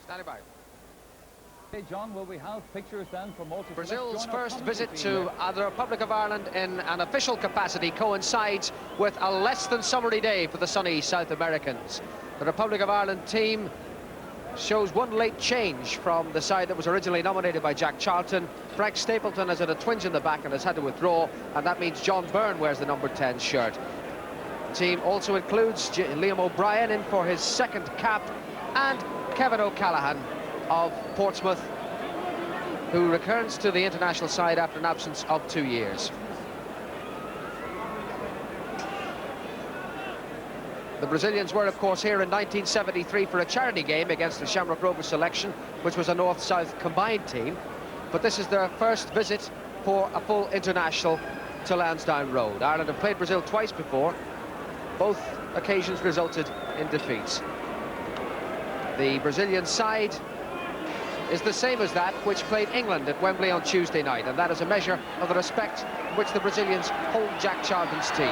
Stand by. Hey John, will we have pictures then from all? Brazil's first visit to the Republic of Ireland in an official capacity coincides with a less than summery day for the sunny South Americans. The Republic of Ireland team shows one late change from the side that was originally nominated by Jack Charlton. Frank Stapleton has had a twinge in the back and has had to withdraw, and that means John Byrne wears the number 10 shirt. The team also includes Liam O'Brien in for his second cap, and Kevin O'Callaghan of Portsmouth, who returns to the international side after an absence of 2 years. The Brazilians were, of course, here in 1973 for a charity game against the Shamrock Rovers selection, which was a north-south combined team. But this is their first visit for a full international to Lansdowne Road. Ireland have played Brazil twice before. Both occasions resulted in defeats. The Brazilian side is the same as that which played England at Wembley on Tuesday night, and that is a measure of the respect which the Brazilians hold Jack Charlton's team.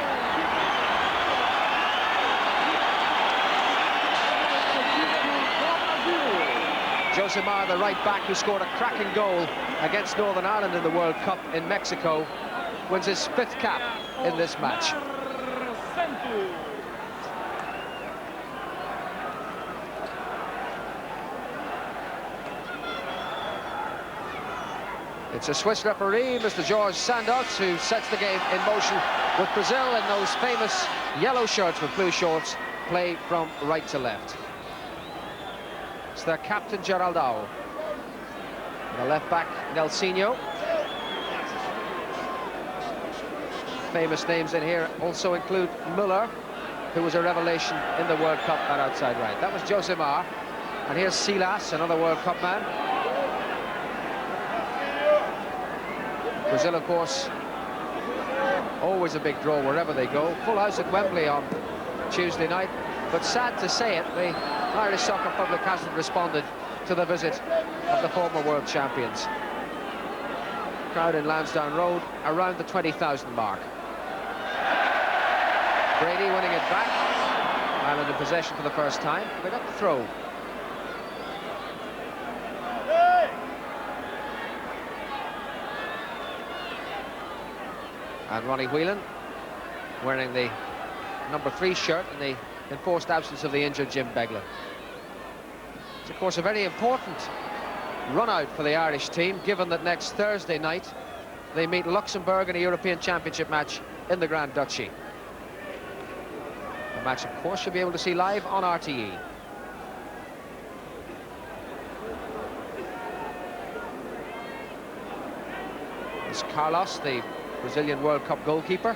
Josimar, the right back who scored a cracking goal against Northern Ireland in the World Cup in Mexico, wins his 5th cap in this match. It's a Swiss referee, Mr. George Sandoz, who sets the game in motion with Brazil in those famous yellow shirts with blue shorts, play from right to left. It's their captain, Geraldão. The left back, Nelsinho. Famous names in here also include Müller, who was a revelation in the World Cup at outside right. That was Josimar. And here's Silas, another World Cup man. Brazil, of course, always a big draw wherever they go. Full house at Wembley on Tuesday night. But sad to say it, the Irish soccer public hasn't responded to the visit of the former world champions. Crowd in Lansdowne Road around the 20,000 mark. Brady winning it back. Ireland in possession for the first time. They got the throw. And Ronnie Whelan wearing the number 3 shirt in the enforced absence of the injured Jim Beglin. It's, of course, a very important run-out for the Irish team, given that next Thursday night they meet Luxembourg in a European Championship match in the Grand Duchy. A match, of course, you'll be able to see live on RTE. It's Carlos, the Brazilian World Cup goalkeeper.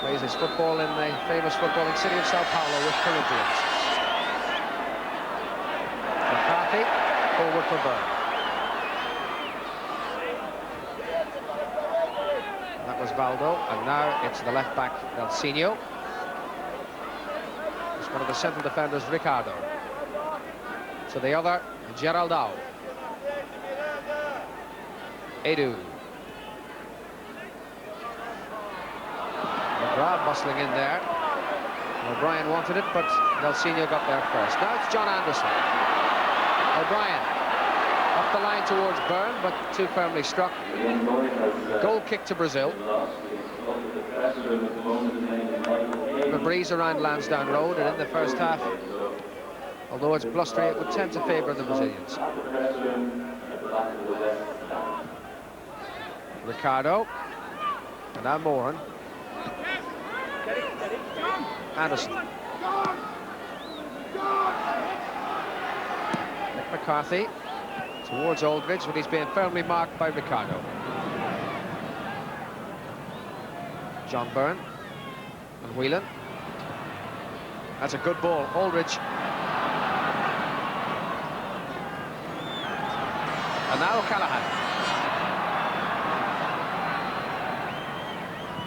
Plays his football in the famous footballing city of Sao Paulo with Corinthians. McCarthy, forward for Byrne. That was Valdo, and now it's the left back, Nelsinho. It's one of the central defenders, Ricardo. So the other, Geraldão. Edu. McGrath bustling in there. O'Brien wanted it, but Nelsinho got there first. Now it's John Anderson. O'Brien up the line towards Byrne, but too firmly struck. Goal kick to Brazil. The breeze around Lansdowne Road, and in the first half, although it's blustery, it would tend to favour the Brazilians. Ricardo. And now Moran. Anderson. Nick McCarthy towards Aldridge, but he's being firmly marked by Ricardo. John Byrne and Whelan. That's a good ball. Aldridge. And now O'Callaghan.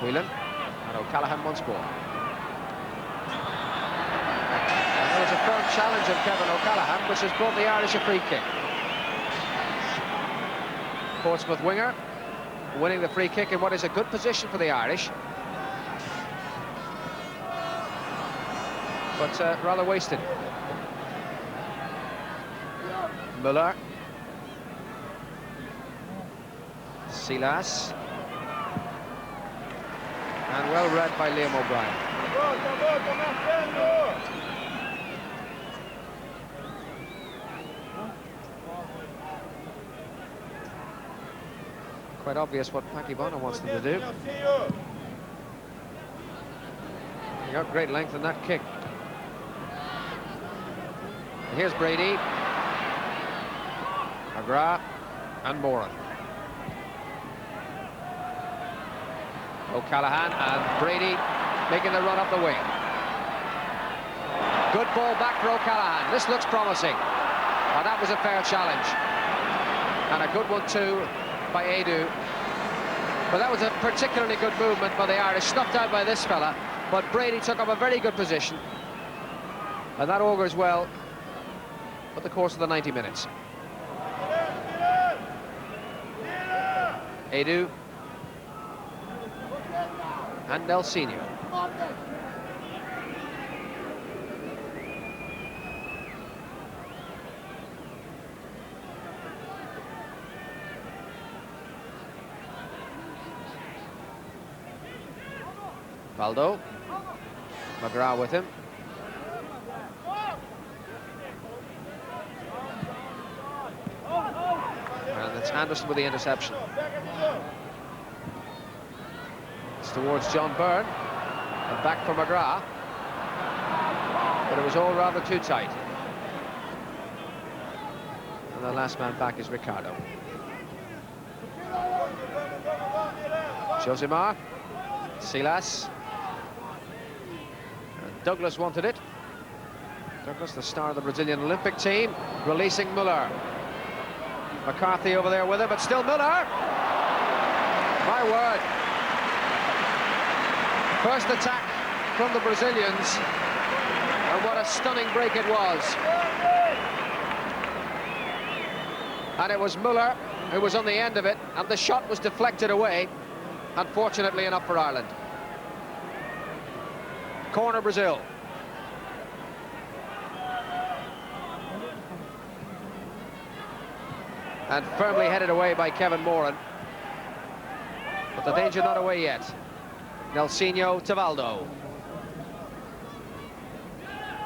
Whelan and O'Callaghan once more. And there was a firm challenge of Kevin O'Callaghan, which has brought the Irish a free kick. Portsmouth winger winning the free kick in what is a good position for the Irish. but rather wasted. Müller. Silas. And well read by Liam O'Brien. Quite obvious what Pakibano wants them to do. He got great length in that kick. And here's Brady, McGrath and Moran. O'Callaghan and Brady making the run up the wing. Good ball back for O'Callaghan. This looks promising. And that was a fair challenge. And a good one too by Edu. But that was a particularly good movement by the Irish, snuffed out by this fella. But Brady took up a very good position. And that augurs well for the course of the 90 minutes. Edu and Nelsinho. Valdo. McGrath with him. And it's Anderson with the interception. It's towards John Byrne. And back for McGrath. But it was all rather too tight. And the last man back is Ricardo. Josimar. Silas. And Douglas wanted it. Douglas, the star of the Brazilian Olympic team, releasing Müller. McCarthy over there with him, but still Müller. My word. First attack from the Brazilians, and what a stunning break it was. And it was Müller who was on the end of it, and the shot was deflected away, unfortunately enough for Ireland. Corner Brazil. And firmly headed away by Kevin Moran. But the danger not away yet. Nelsinho to Valdo.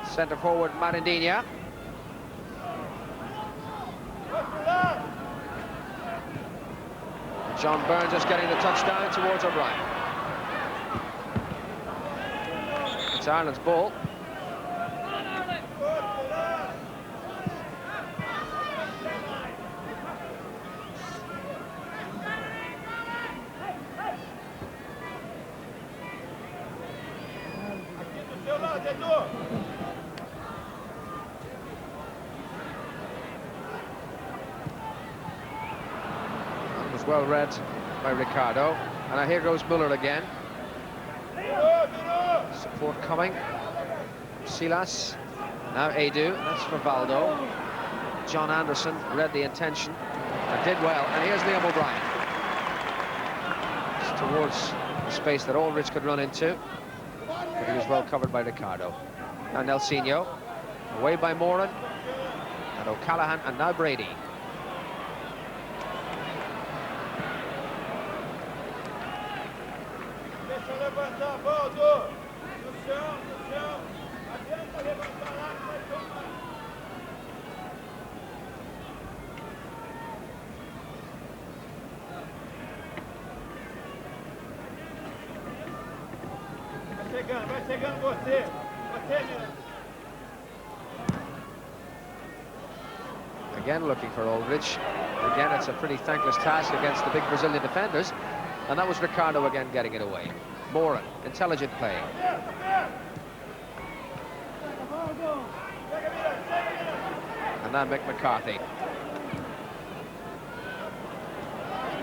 Centre forward Marindinha. John Byrne just getting the touchdown towards O'Brien. It's Ireland's ball. That was well read by Ricardo. And now here goes Müller again. Support coming. Silas. Now Edu. That's for Valdo. John Anderson read the intention and did well. And here's Liam O'Brien. It's towards the space that Aldridge could run into. But he was well covered by Ricardo. Now Nelsinho. Away by Moran. And O'Callaghan. And now Brady. Vai chegando você. Again looking for Aldridge. Again, it's a pretty thankless task against the big Brazilian defenders. And that was Ricardo again getting it away. Moran, intelligent play. And now Mick McCarthy.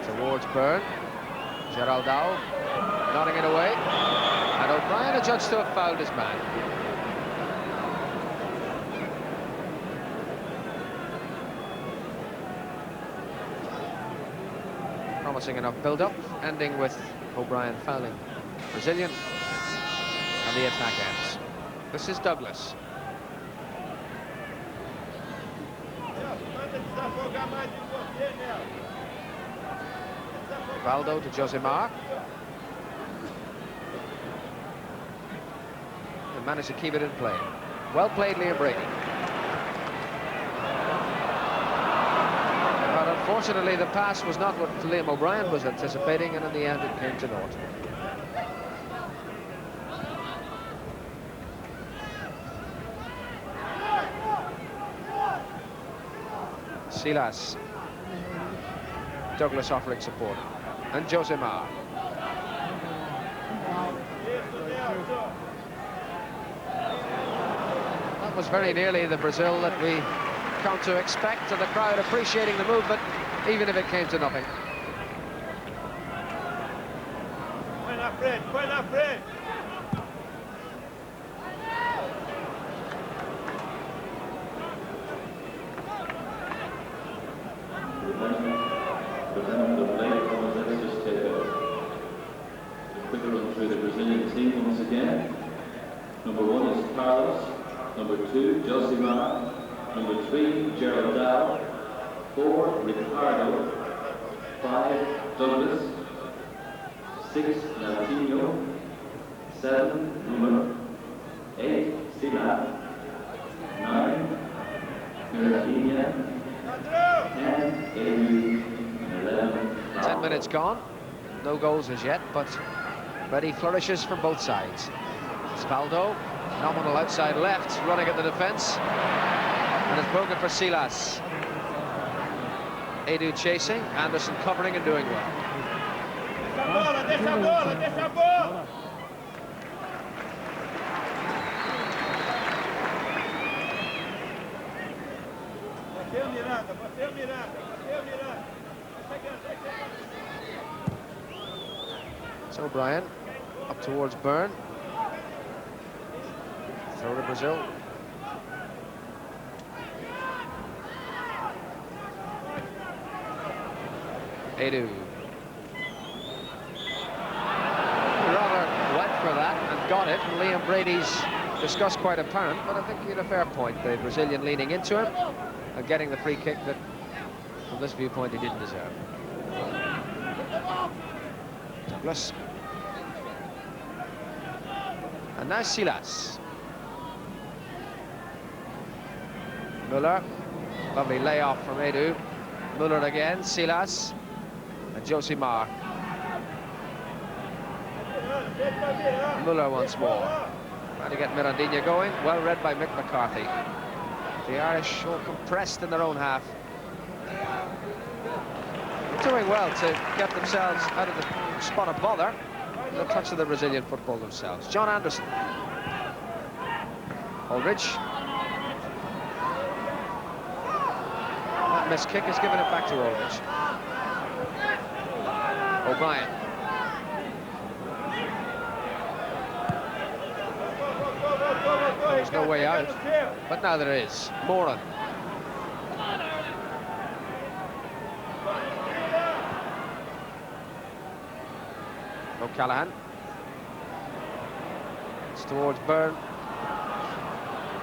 Towards Byrne. Geraldão nodding it away. And O'Brien adjudged to have fouled his man. Promising enough build-up, ending with O'Brien fouling Brazilian, and the attack ends. This is Douglas. Valdo to Josimar. And managed to keep it in play. Well played, Liam Brady. But unfortunately, the pass was not what Liam O'Brien was anticipating, and in the end, it came to naught. Silas. Douglas offering support. And Josimar. That was very nearly the Brazil that we come to expect, and the crowd appreciating the movement, even if it came to nothing. Through the Brazilian team once again. Number 1 is Carlos, number 2 Josimar, number 3 Gerald Dow, 4 Ricardo, 5 Douglas, 6 Latino, 7 Rumer, 8 Silas, 9 Mirandinha, 10 Edu, and 11 10 minutes gone. No goals as yet, but ready flourishes from both sides. Valdo, nominal outside left, running at the defence. And it's broken for Silas. Edu chasing, Anderson covering and doing well. So O'Brien up towards Byrne. Throw to Brazil. Edu. Rather went for that and got it. And Liam Brady's disgust quite apparent, but I think he had a fair point. The Brazilian leaning into him and getting the free kick that, from this viewpoint, he didn't deserve. Douglas. And now Silas. Muller. Lovely layoff from Edu. Muller again, Silas. And Josimar. Muller once more. Trying to get Mirandinha going. Well read by Mick McCarthy. The Irish all compressed in their own half. Doing well to get themselves out of the spot of bother. The touch of the Brazilian football themselves. John Anderson. Aldridge. That missed kick has given it back to Aldridge. O'Brien. There's no way out, but now there is. Moran. O'Callaghan. It's towards Byrne.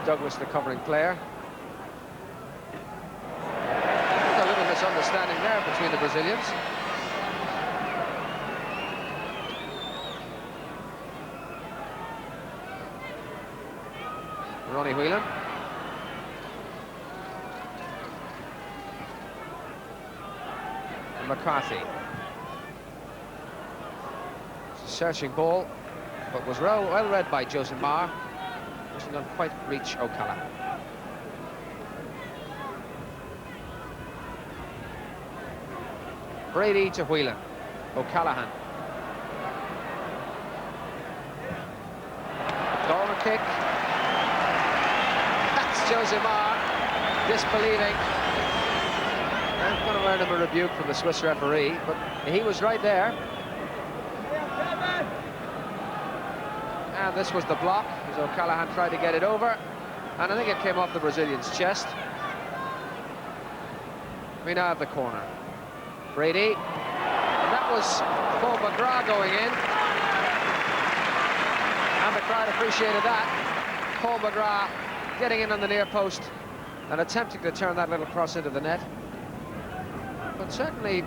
Douglas, the covering player. There's a little misunderstanding there between the Brazilians. Ronnie Whelan. And McCarthy. Searching ball, but was well read by Josimar. Didn't quite reach O'Callaghan. Brady to Whelan. O'Callaghan. Corner kick. That's Josimar disbelieving. I'm going to earn him a rebuke from the Swiss referee, but he was right there. And this was the block, as O'Callaghan tried to get it over. And I think it came off the Brazilian's chest. We now have the corner. Brady. And that was Paul McGrath going in. And the crowd appreciated that. Paul McGrath getting in on the near post and attempting to turn that little cross into the net. But certainly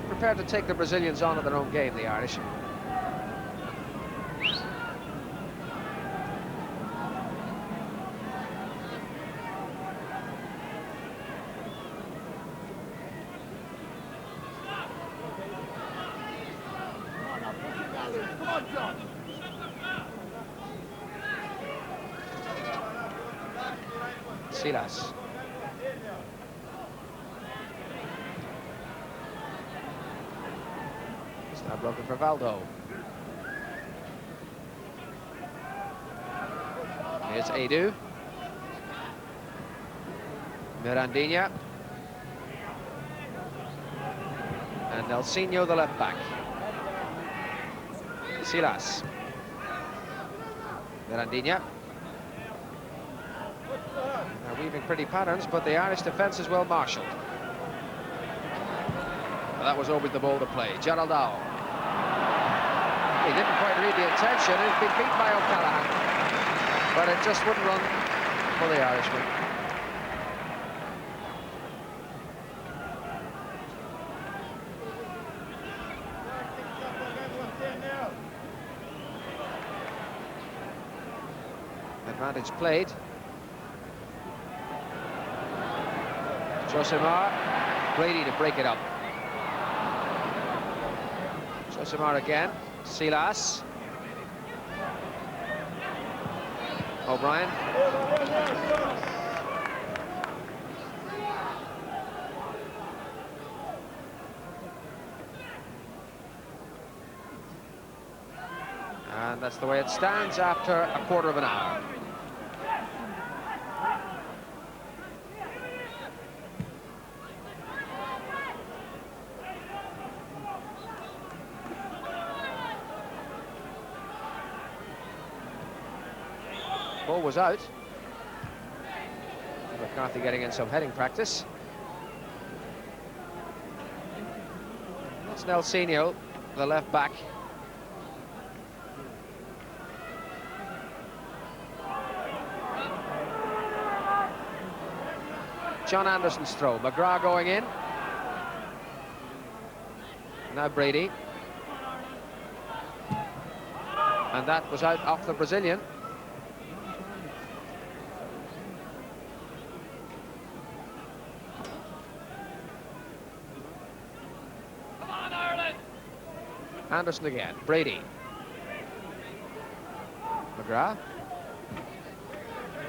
prepared to take the Brazilians on in their own game, the Irish. Silas. It's now broken for Valdo. Here's Edu. Mirandinha. And Nelsinho, the left back. Silas. Mirandinha. They're weaving pretty patterns, but the Irish defence is well marshalled. Well, that was always the ball to play. Gerald Dow. He didn't quite read the intention. He's been beaten by O'Callaghan, but it just wouldn't run for the Irishman. Advantage played. Josimar, Brady to break it up. Josimar again, Silas. O'Brien. And that's the way it stands after a quarter of an hour. Ball was out. McCarthy getting in some heading practice. That's Nelsinho, the left back. John Anderson's throw. McGrath going in. Now Brady. And that was out off the Brazilian. Anderson again, Brady. McGrath.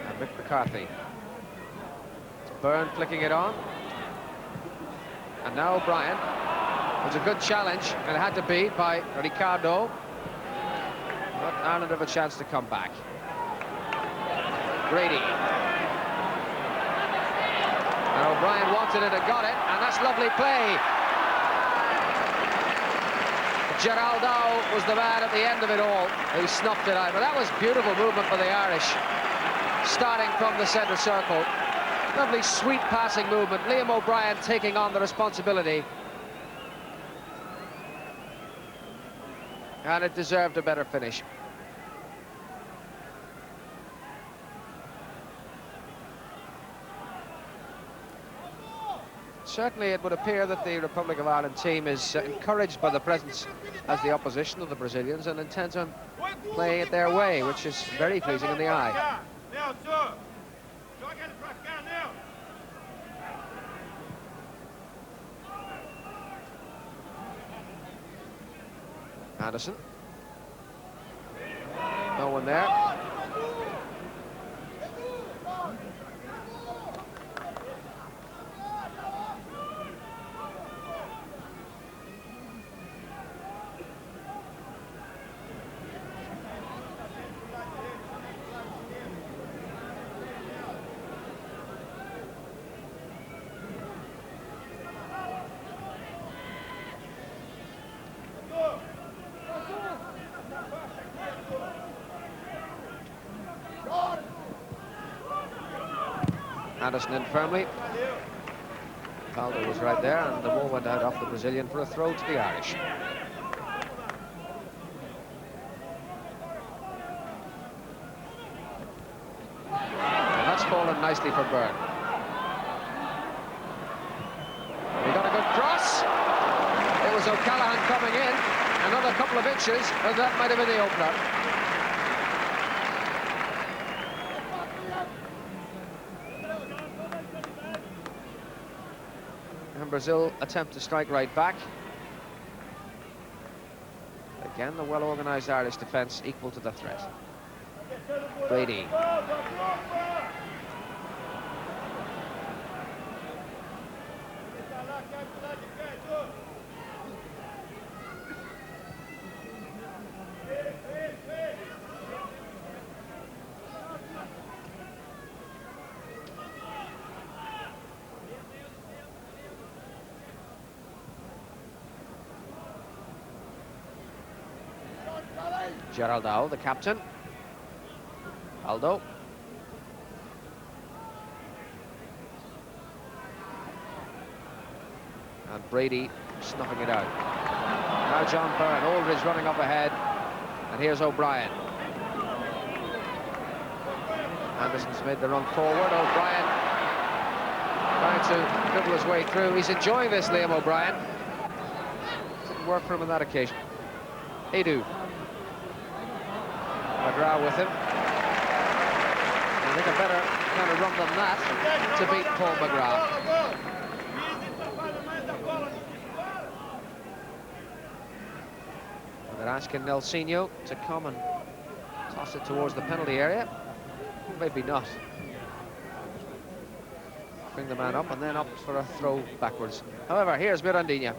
And Mick McCarthy. It's Byrne flicking it on. And now O'Brien. It was a good challenge, and it had to be by Ricardo. But Ireland have a chance to come back. Brady. And O'Brien wanted it and got it, and that's lovely play. Gerald Dow was the man at the end of it all. He snuffed it out, but that was beautiful movement for the Irish, starting from the centre circle. Lovely, sweet passing movement. Liam O'Brien taking on the responsibility. And it deserved a better finish. Certainly it would appear that the Republic of Ireland team is encouraged by the presence as the opposition of the Brazilians and intends on playing it their way, which is very pleasing in the eye. Anderson. No one there. Anderson in firmly. Valdo was right there, and the ball went out off the Brazilian for a throw to the Irish. fallen nicely for Byrne. He got a good cross. It was O'Callaghan coming in. Another couple of inches, and that might have been the opener. And Brazil attempt to strike right back. Again, the well-organised Irish defence equal to the threat. Brady. Gerald Dow, the captain. Aldo. And Brady snuffing it out. Now John Byrne, Aldridge running up ahead. And here's O'Brien. Anderson's made the run forward. O'Brien trying to dribble his way through. He's enjoying this, Liam O'Brien. Didn't work for him on that occasion. Edu. McGrath with him. I think a better kind of run than that to beat Paul McGrath. And they're asking Nelsinho to come and toss it towards the penalty area. Maybe not. Bring the man up and then up for a throw backwards. However, here's Mirandinha.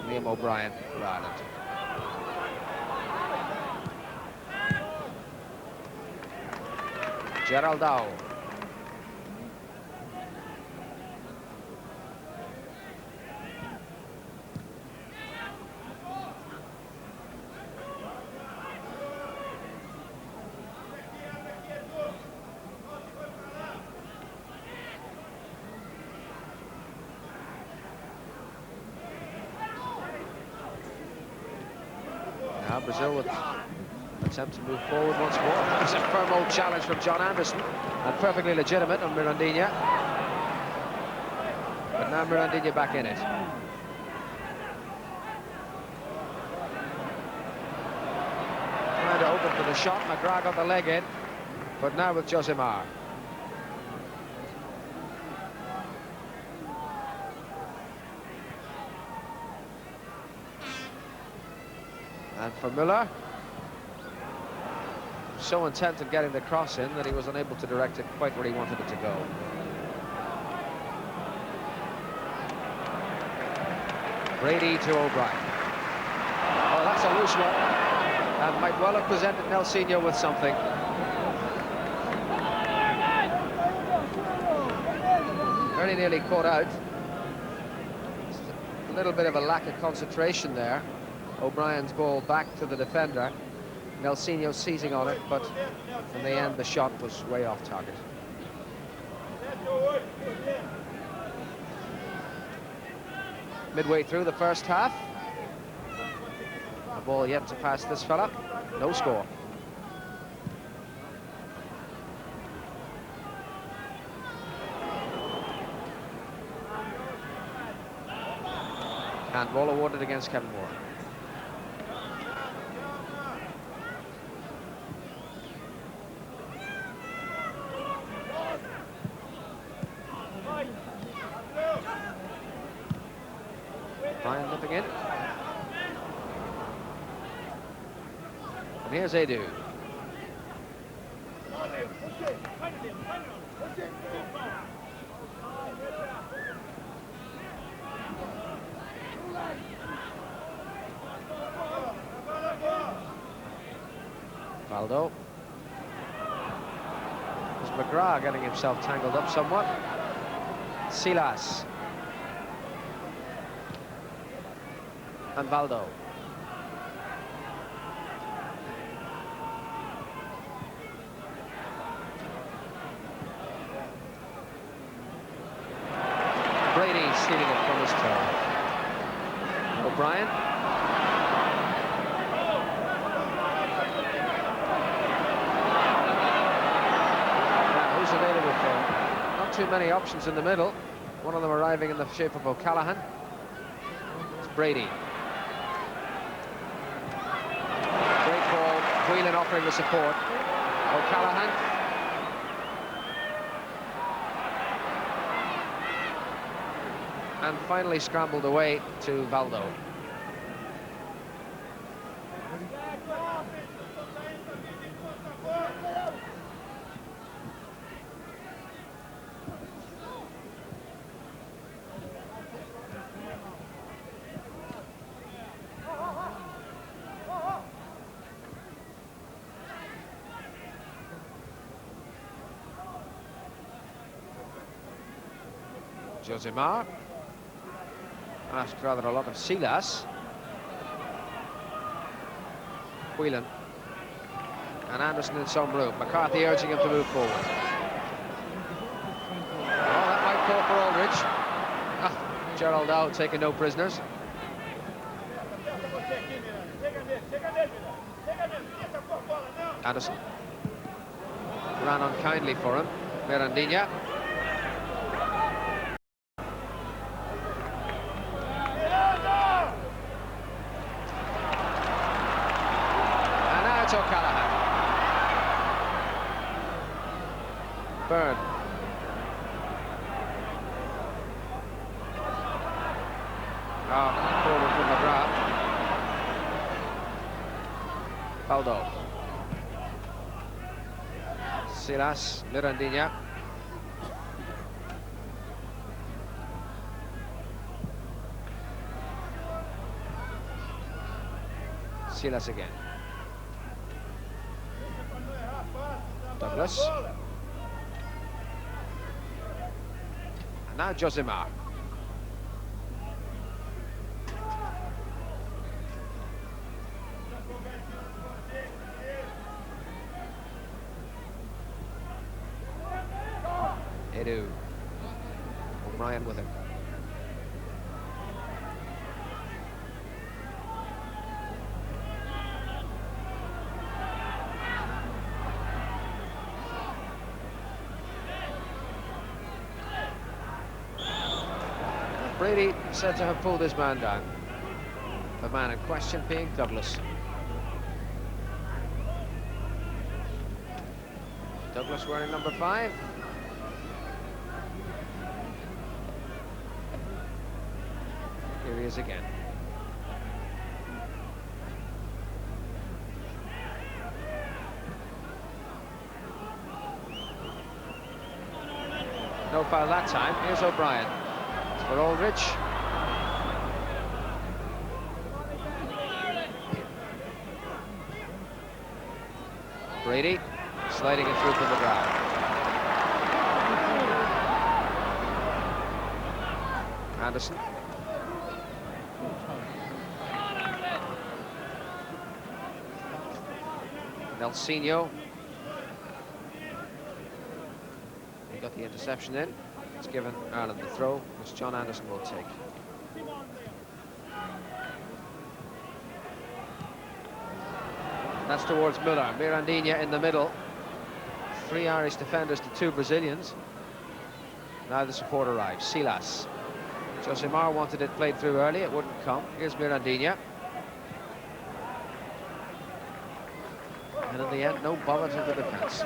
Liam O'Brien for Ireland. Gerald Dow. Now Brazil with attempt to move forward once more. That's a firm old challenge from John Anderson, and perfectly legitimate on Mirandinha. But now Mirandinha back in it. Trying to open for the shot. McGrath got the leg in, but now with Josimar. And for Müller. So intent on getting the cross in that he was unable to direct it quite where he wanted it to go. Brady to O'Brien. Oh, that's a loose one. And might well have presented Nelsinho with something. Very nearly caught out. Just a little bit of a lack of concentration there. O'Brien's ball back to the defender. Nelsinho seizing on it, but in the end the shot was way off target. Midway through the first half. The ball yet to pass this fella. No score. Handball awarded against Kevin Moore. Brian nipping in. And here's Edu. Valdo. There's McGrath getting himself tangled up somewhat. Silas. And Valdo. Brady stealing it from his toe. O'Brien. too many options in the middle. One of them arriving in the shape of O'Callaghan. It's Brady. Great ball. Whelan offering the support. O'Callaghan. And finally scrambled away to Valdo. Josimar asked rather a lot of Silas. Whelan and Anderson in some room. McCarthy urging him to move forward. Oh, that might call for Aldridge. Ah, Gerald Dow taking no prisoners. Anderson ran unkindly for him. Mirandinha. O'Callaghan. Byrne. Forward from McGrath. Baldo. Silas, Mirandinha. Silas again. Douglas. And now Josimar. Edu. O'Brien with him. Brady said to have pulled his man down. The man in question being Douglas. Douglas wearing number 5. Here he is again. No foul that time. Here's O'Brien. For Aldridge. Brady sliding it through from the ground. Anderson. Nelsinho. He got the interception in. It's given Ireland the throw, which John Anderson will take. That's towards Miller. Mirandinha in the middle. 3 Irish defenders to 2 Brazilians. Now the support arrives. Silas. Josimar wanted it played through early. It wouldn't come. Here's Mirandinha. And in the end, no bother to the defence.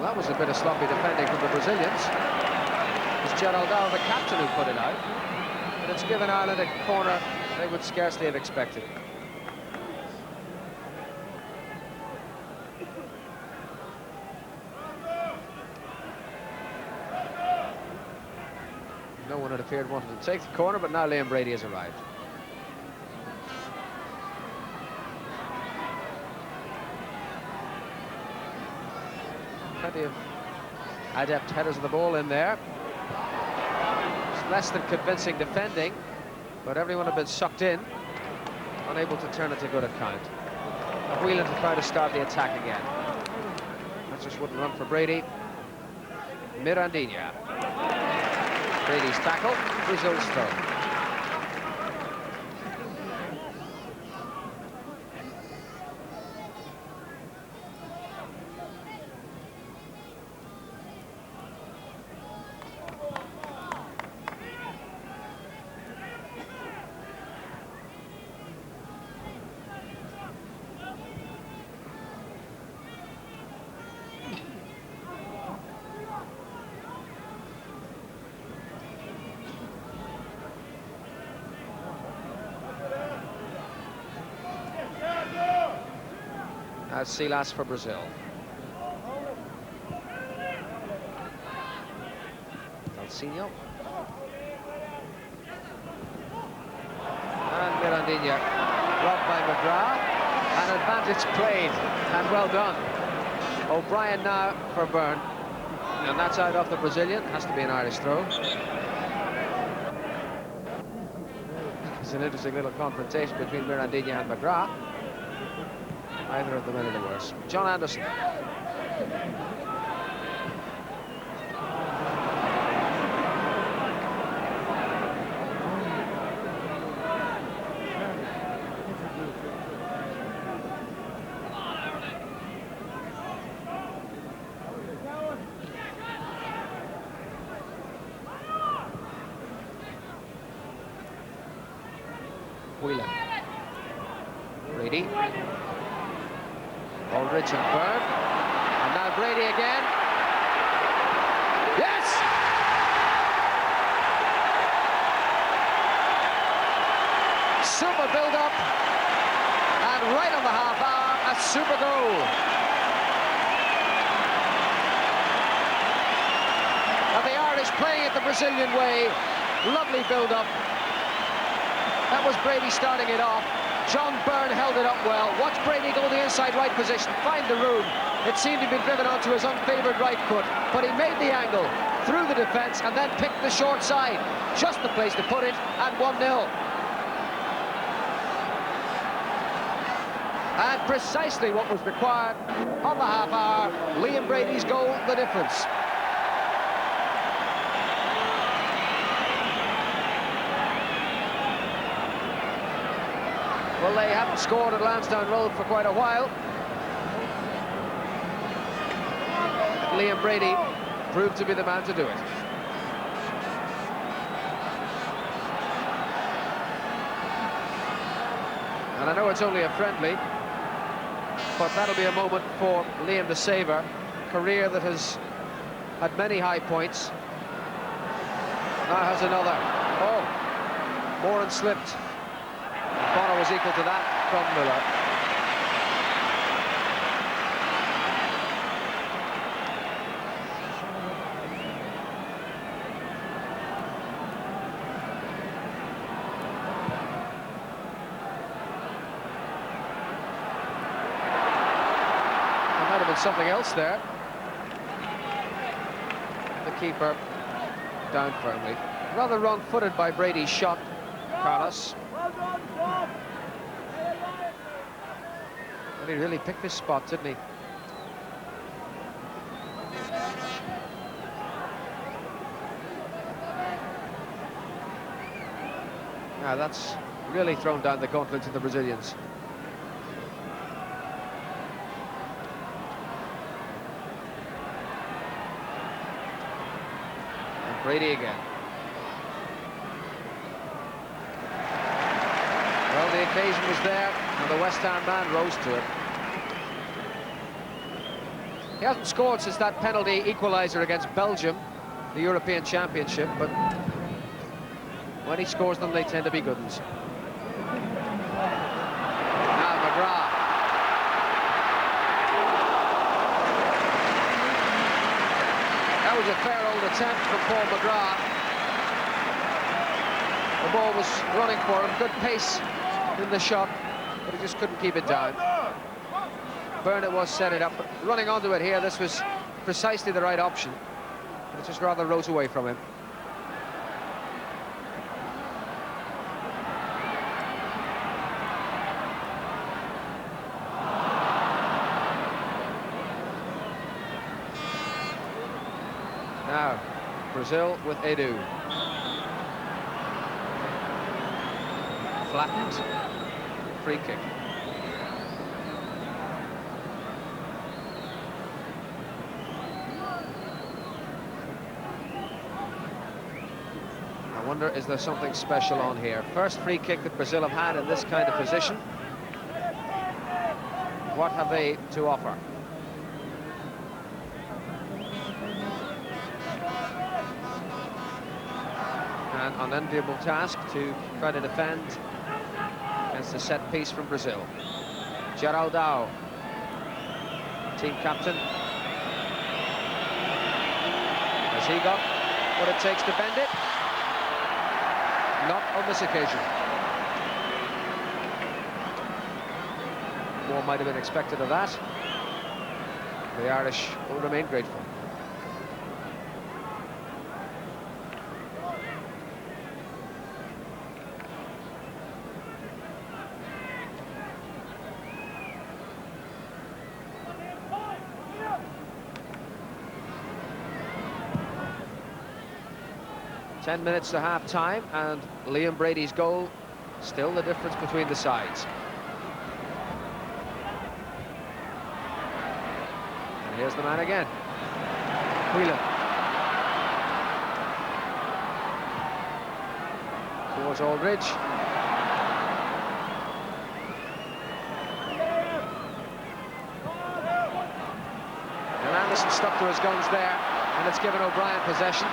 That was a bit of sloppy defending from the Brazilians. It's Gerald Dow, the captain, who put it out. But it's given Ireland a corner they would scarcely have expected. No one, it appeared, wanted to take the corner, but now Liam Brady has arrived. Plenty of adept headers of the ball in there. It's less than convincing defending, but everyone had been sucked in, unable to turn it to good account. Whelan to try to start the attack again. That just wouldn't run for Brady. Mirandinha. Brady's tackle, Brazil's throw. As Silas for Brazil. Dalcinho. And Mirandinha, robbed by McGrath. An advantage played, and well done. O'Brien now for Byrne. And that's out off the Brazilian. Has to be an Irish throw. It's an interesting little confrontation between Mirandinha and McGrath. Either of them any the worse. John Anderson. Whelan. Brady. Aldridge and Byrne. And now Brady again. Yes! Super build-up. And right on the half hour, a super goal. And the Irish playing it the Brazilian way. Lovely build-up. That was Brady starting it off. John Byrne held it up well. Watch Brady go to the inside right position, find the room. It seemed to be driven onto his unfavoured right foot, but he made the angle through the defence and then picked the short side. Just the place to put it, and 1-0. And precisely what was required on the half hour. Liam Brady's goal, the difference. Well, they haven't scored at Lansdowne Road for quite a while. And Liam Brady proved to be the man to do it. And I know it's only a friendly, but that'll be a moment for Liam to savour. Career that has had many high points. Now has another. Oh, Moran slipped. Bono was equal to that from Miller. There might have been something else there. The keeper down firmly. Rather wrong-footed by Brady's shot, Carlos. Well, he really picked this spot, didn't he? Now that's really thrown down the gauntlet to the Brazilians. And Brady again. Well, the occasion was there, and the West Ham man rose to it. He hasn't scored since that penalty equaliser against Belgium, the European Championship, but when he scores them, they tend to be good ones. Now McGrath. That was a fair old attempt from Paul McGrath. The ball was running for him, good pace in the shot, but he just couldn't keep it down. Byrne it was, set it up, but running onto it here, this was precisely the right option. but it just rather rose away from him. Now, Brazil with Edu. Flattened. Free kick. I wonder, is there something special on here? First free kick that Brazil have had in this kind of position. What have they to offer? An unenviable task to try to defend against a set piece from Brazil. Geraldão, team captain. Has he got what it takes to bend it? Not on this occasion. More might have been expected of that. The Irish will remain grateful. Ten minutes to half-time, and Liam Brady's goal still the difference between the sides. And here's the man again. Whelan. Towards Aldridge. And Anderson stuck to his guns there, and it's given O'Brien possession.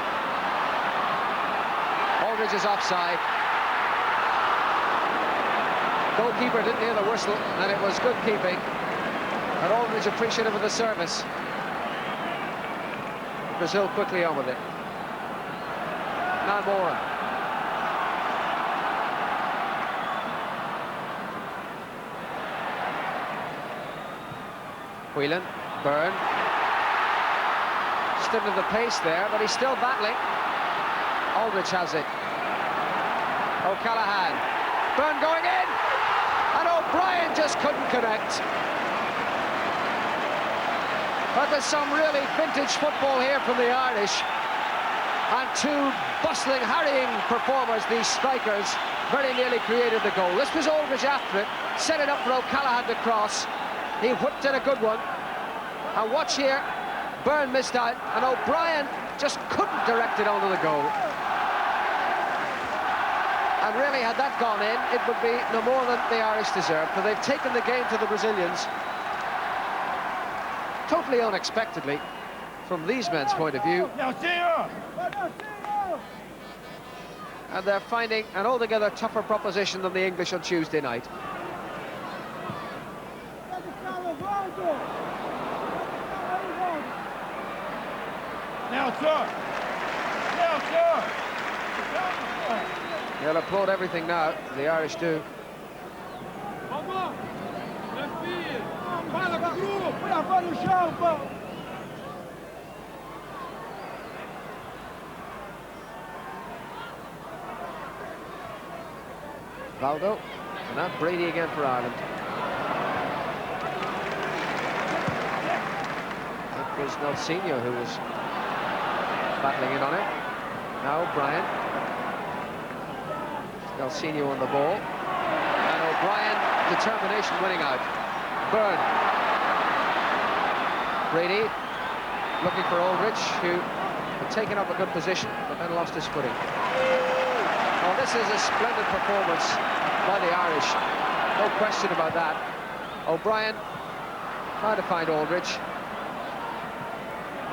Aldridge is offside. Goalkeeper didn't hear the whistle, and it was good keeping. And Aldridge appreciative of the service. Brazil quickly on with it. Now Moran. Whelan, Byrne. Stiffened the pace there, but he's still battling. Aldridge has it. O'Callaghan. Byrne going in, and O'Brien just couldn't connect. But there's some really vintage football here from the Irish, and two bustling, harrying performers, these strikers, very nearly created the goal. This was Aldridge after it, set it up for O'Callaghan to cross. He whipped in a good one, and watch here, Byrne missed out, and O'Brien just couldn't direct it onto the goal. And really, had that gone in, it would be no more than the Irish deserved, for they've taken the game to the Brazilians totally unexpectedly from these men's point of view. And they're finding an altogether tougher proposition than the English on Tuesday night. Now, sir! Now, sir! They'll applaud everything now, the Irish do. Valdo, and now Brady again for Ireland. That was Nelsinho who was battling in on it. Now O'Brien. Nelsinho on the ball. And O'Brien, determination winning out. Byrne. Brady looking for Aldridge, who had taken up a good position, but then lost his footing. Oh, this is a splendid performance by the Irish. No question about that. O'Brien trying to find Aldridge.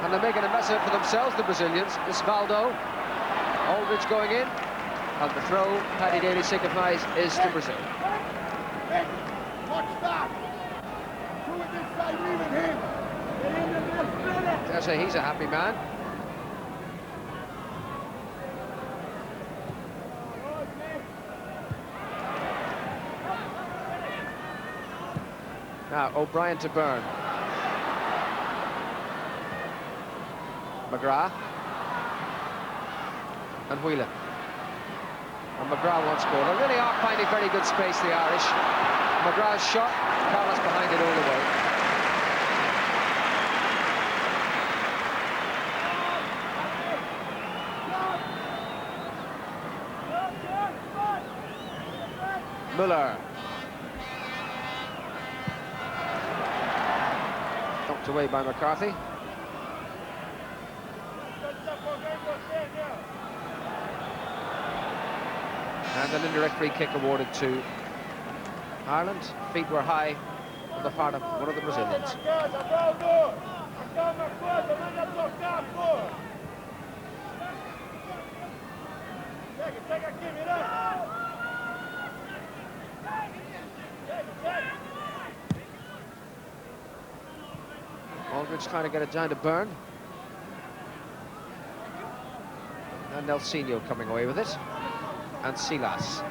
And they're making a mess of it for themselves, the Brazilians. This Valdo. Aldridge going in. And the throw, Paddy Daly signifies, is to Brazil. Watch that! Do it this side, leaving him! I say he's a happy man. Now O'Brien to Byrne. McGrath. and Whelan. And McGrath once scored. They really are finding very good space, the Irish. McGrath's shot, Carlos behind it all the way. Muller. Knocked away by McCarthy. And an indirect free kick awarded to Ireland. Feet were high on the part of one of the Brazilians. Aldridge trying to get it down to Byrne. And Nelsinho coming away with it. And Silas.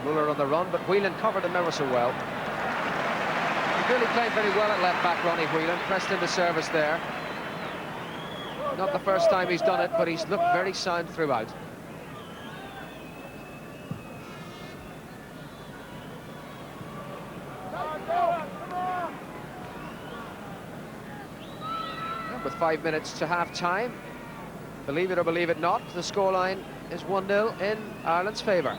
Muller on the run, but Whelan covered him ever so well. He really played very well at left back, Ronnie Whelan. Pressed into service there. Not the first time he's done it, but he's looked very sound throughout. And with 5 minutes to half-time, believe it or believe it not, the scoreline is 1-0 in Ireland's favour.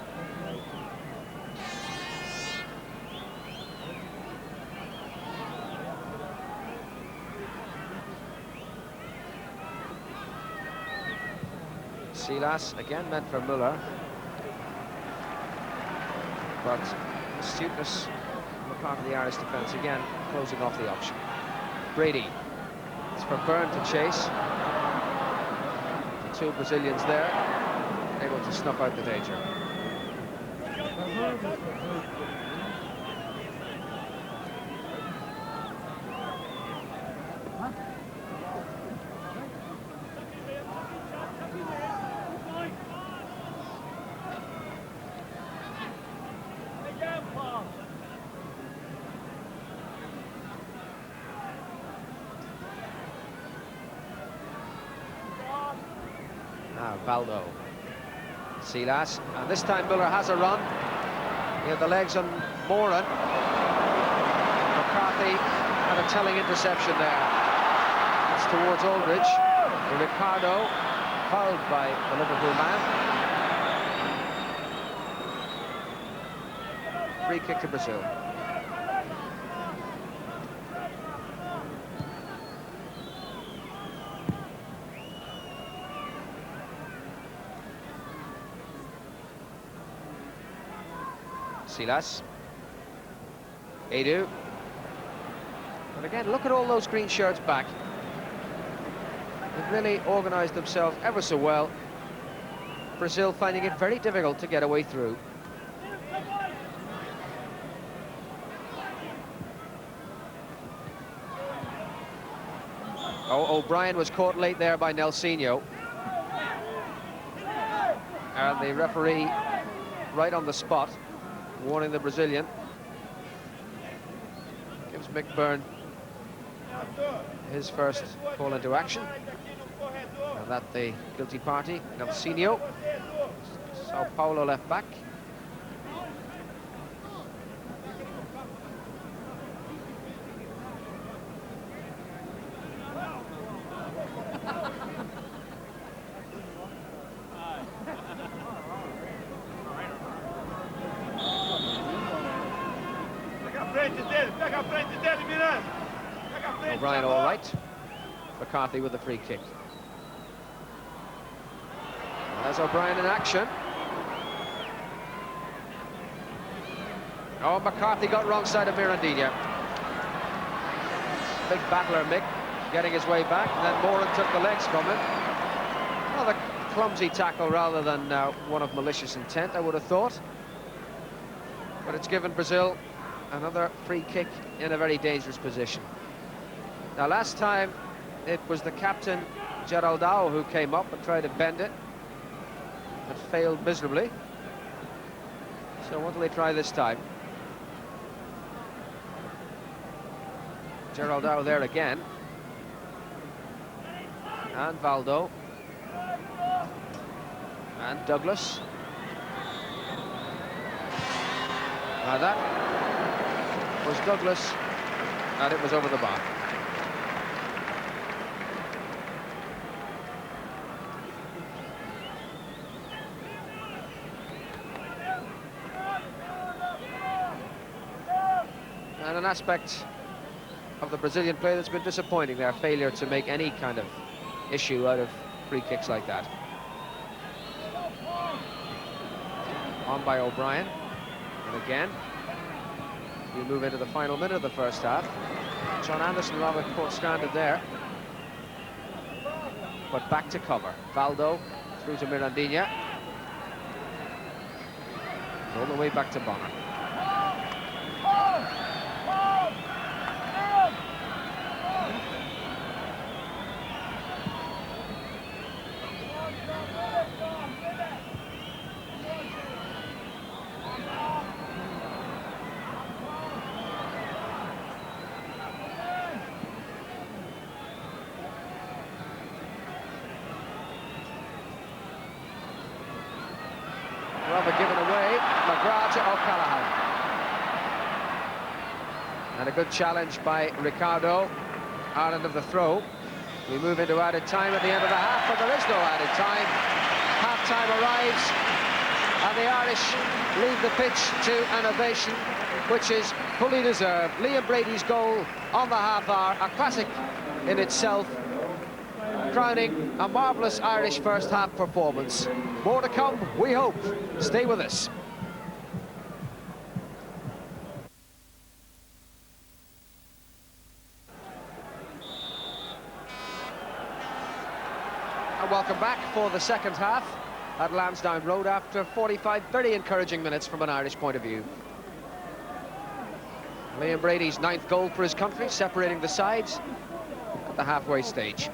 Silas, again meant for Muller. But astuteness on the part of the Irish defence, again closing off the option. Brady, it's for Byrne to chase. The two Brazilians there, able to snuff out the danger. Now Valdo. Silas, and this time Muller has a run. He had the legs on Moran. McCarthy had a telling interception there. It's towards Aldridge. Ricardo fouled by the Liverpool man. Free kick to Brazil. Silas. Edu. And again, look at all those green shirts back. They've really organised themselves ever so well. Brazil finding it very difficult to get away through. Oh, O'Brien was caught late there by Nelsinho. And the referee right on the spot, warning the Brazilian. Gives Mick Byrne his first call into action. And that the guilty party, Nelsinho, Sao Paulo left back. O'Brien all right. McCarthy with the free kick. There's O'Brien in action. Oh, McCarthy got wrong side of Mirandinha. Big battler, Mick, getting his way back, and then Moran took the legs from him. Another clumsy tackle rather than one of malicious intent, I would have thought. But it's given Brazil another free kick in a very dangerous position. Now, last time it was the captain, Geraldão, who came up and tried to bend it, but failed miserably. So what will they try this time? Geraldão there again. And Valdo. And Douglas. Now that was Douglas, and it was over the bar. And an aspect of the Brazilian play that's been disappointing, their failure to make any kind of issue out of free kicks like that. On by O'Brien. And again, we move into the final minute of the first half. John Anderson rather caught stranded there. But back to cover. Valdo through to Mirandinha. All the way back to Bonner. Rather given away, McGrath to O'Callaghan. And a good challenge by Ricardo. Ireland of the throw. We move into added time at the end of the half, but there is no added time. Half-time arrives, and the Irish leave the pitch to an ovation, which is fully deserved. Liam Brady's goal on the half hour, a classic in itself, crowning a marvellous Irish first-half performance. More to come, we hope. Stay with us. And welcome back for the second half at Lansdowne Road after 45 very encouraging minutes from an Irish point of view. Liam Brady's 9th goal for his country, separating the sides at the halfway stage.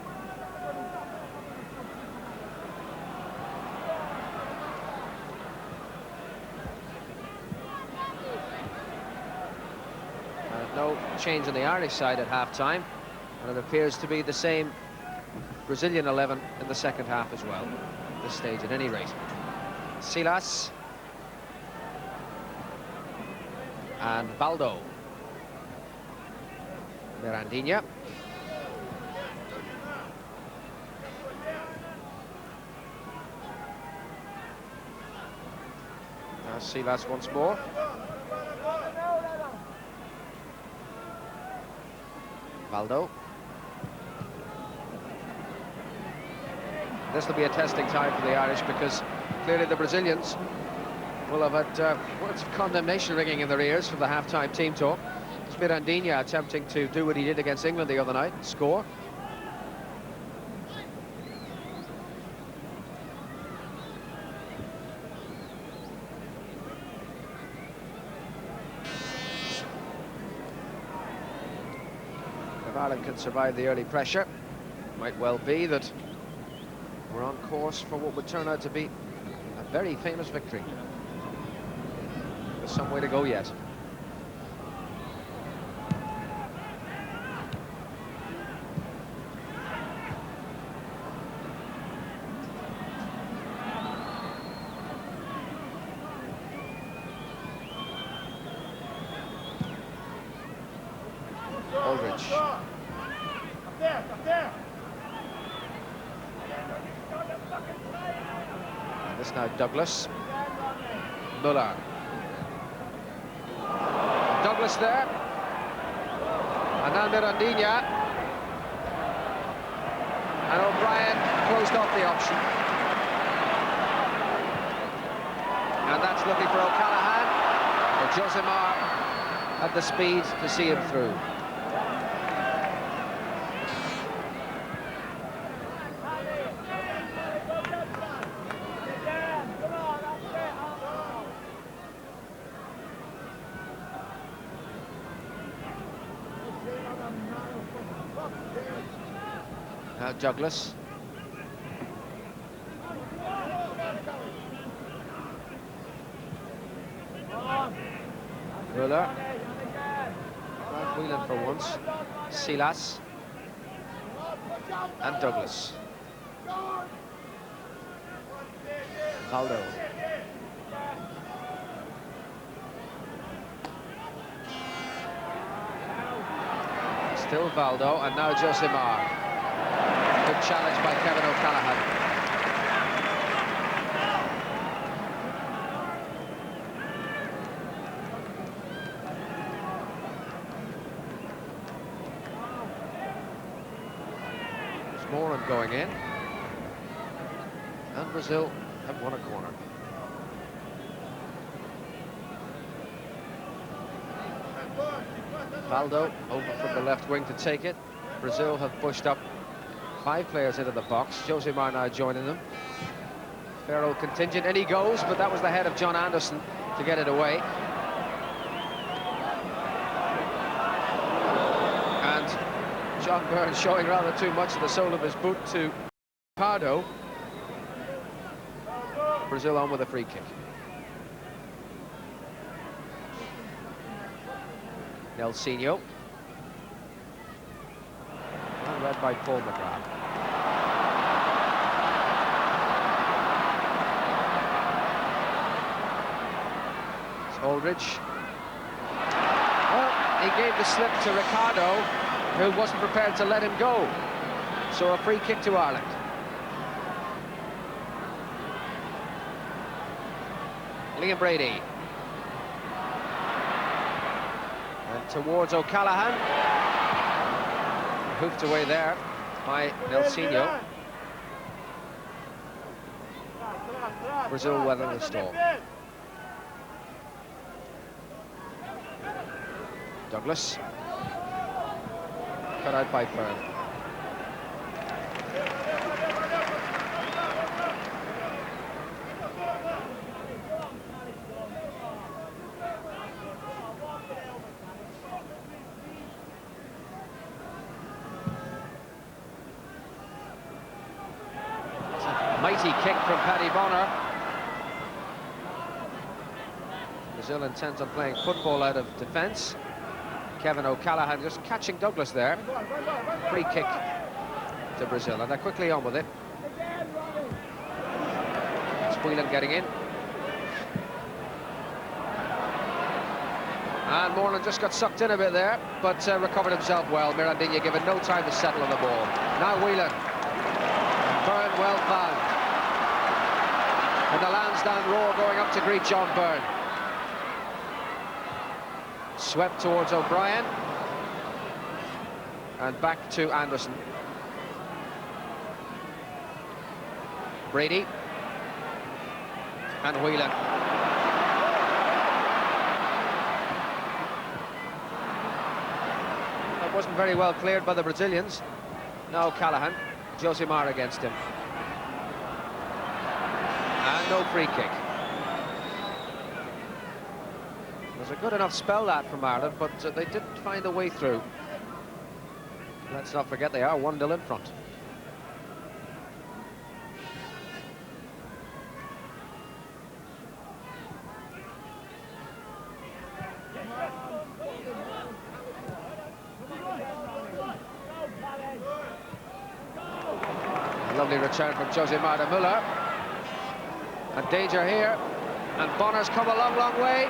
No change on the Irish side at half-time, and it appears to be the same Brazilian 11 in the second half as well, at this stage at any rate. Silas and Valdo. Mirandinha. Now Silas once more. Valdo. This will be a testing time for the Irish, because clearly the Brazilians will have had words of condemnation ringing in their ears from the half-time team talk. It's Mirandinha attempting to do what he did against England the other night, score. If Ireland can survive the early pressure, it might well be that we're on course for what would turn out to be a very famous victory. There's some way to go yet. Aldridge. Up there, up there. This now Douglas. Muller. Douglas there. And now Mirandinha. And O'Brien closed off the option. And that's looking for O'Callaghan. But Josimar had the speed to see him through. Now Douglas. Muller. Ralph Whelan for once. Silas. And Douglas. Valdo. Still Valdo, and now Josimar. Good challenge by Kevin O'Callaghan. Moran going in, and Brazil have won a corner. Valdo over from the left wing to take it. Brazil have pushed up 5 players into the box. Josimar now joining them. Ferrell contingent, and he goes, but that was the head of John Anderson to get it away. John Byrne showing rather too much of the sole of his boot to Pardo. Brazil on with a free kick. Nelsinho. And led by Paul McGrath. It's Aldridge. Well, he gave the slip to Ricardo, who wasn't prepared to let him go. So a free kick to Ireland. Liam Brady. And towards O'Callaghan. Hoofed away there by Nelsinho. Brazil weathering the storm. Douglas. Cut out by Byrne. Mighty kick from Paddy Bonner. Brazil intent on playing football out of defence. Kevin O'Callaghan just catching Douglas there. Free kick to Brazil, and they're quickly on with it. It's Whelan getting in. And Moreland just got sucked in a bit there, but recovered himself well. Mirandinha given no time to settle on the ball. Now Whelan. Byrne well found. And the Lansdowne roar going up to greet John Byrne. Swept towards O'Brien. And back to Anderson. Brady. And Whelan. That wasn't very well cleared by the Brazilians. Now Callahan. Josimar against him. And no free kick. It was a good enough spell that from Ireland, but they didn't find a way through. Let's not forget they are 1-0 in front. Lovely return from Josimar de Müller. And danger here. And Bonner's come a long, long way.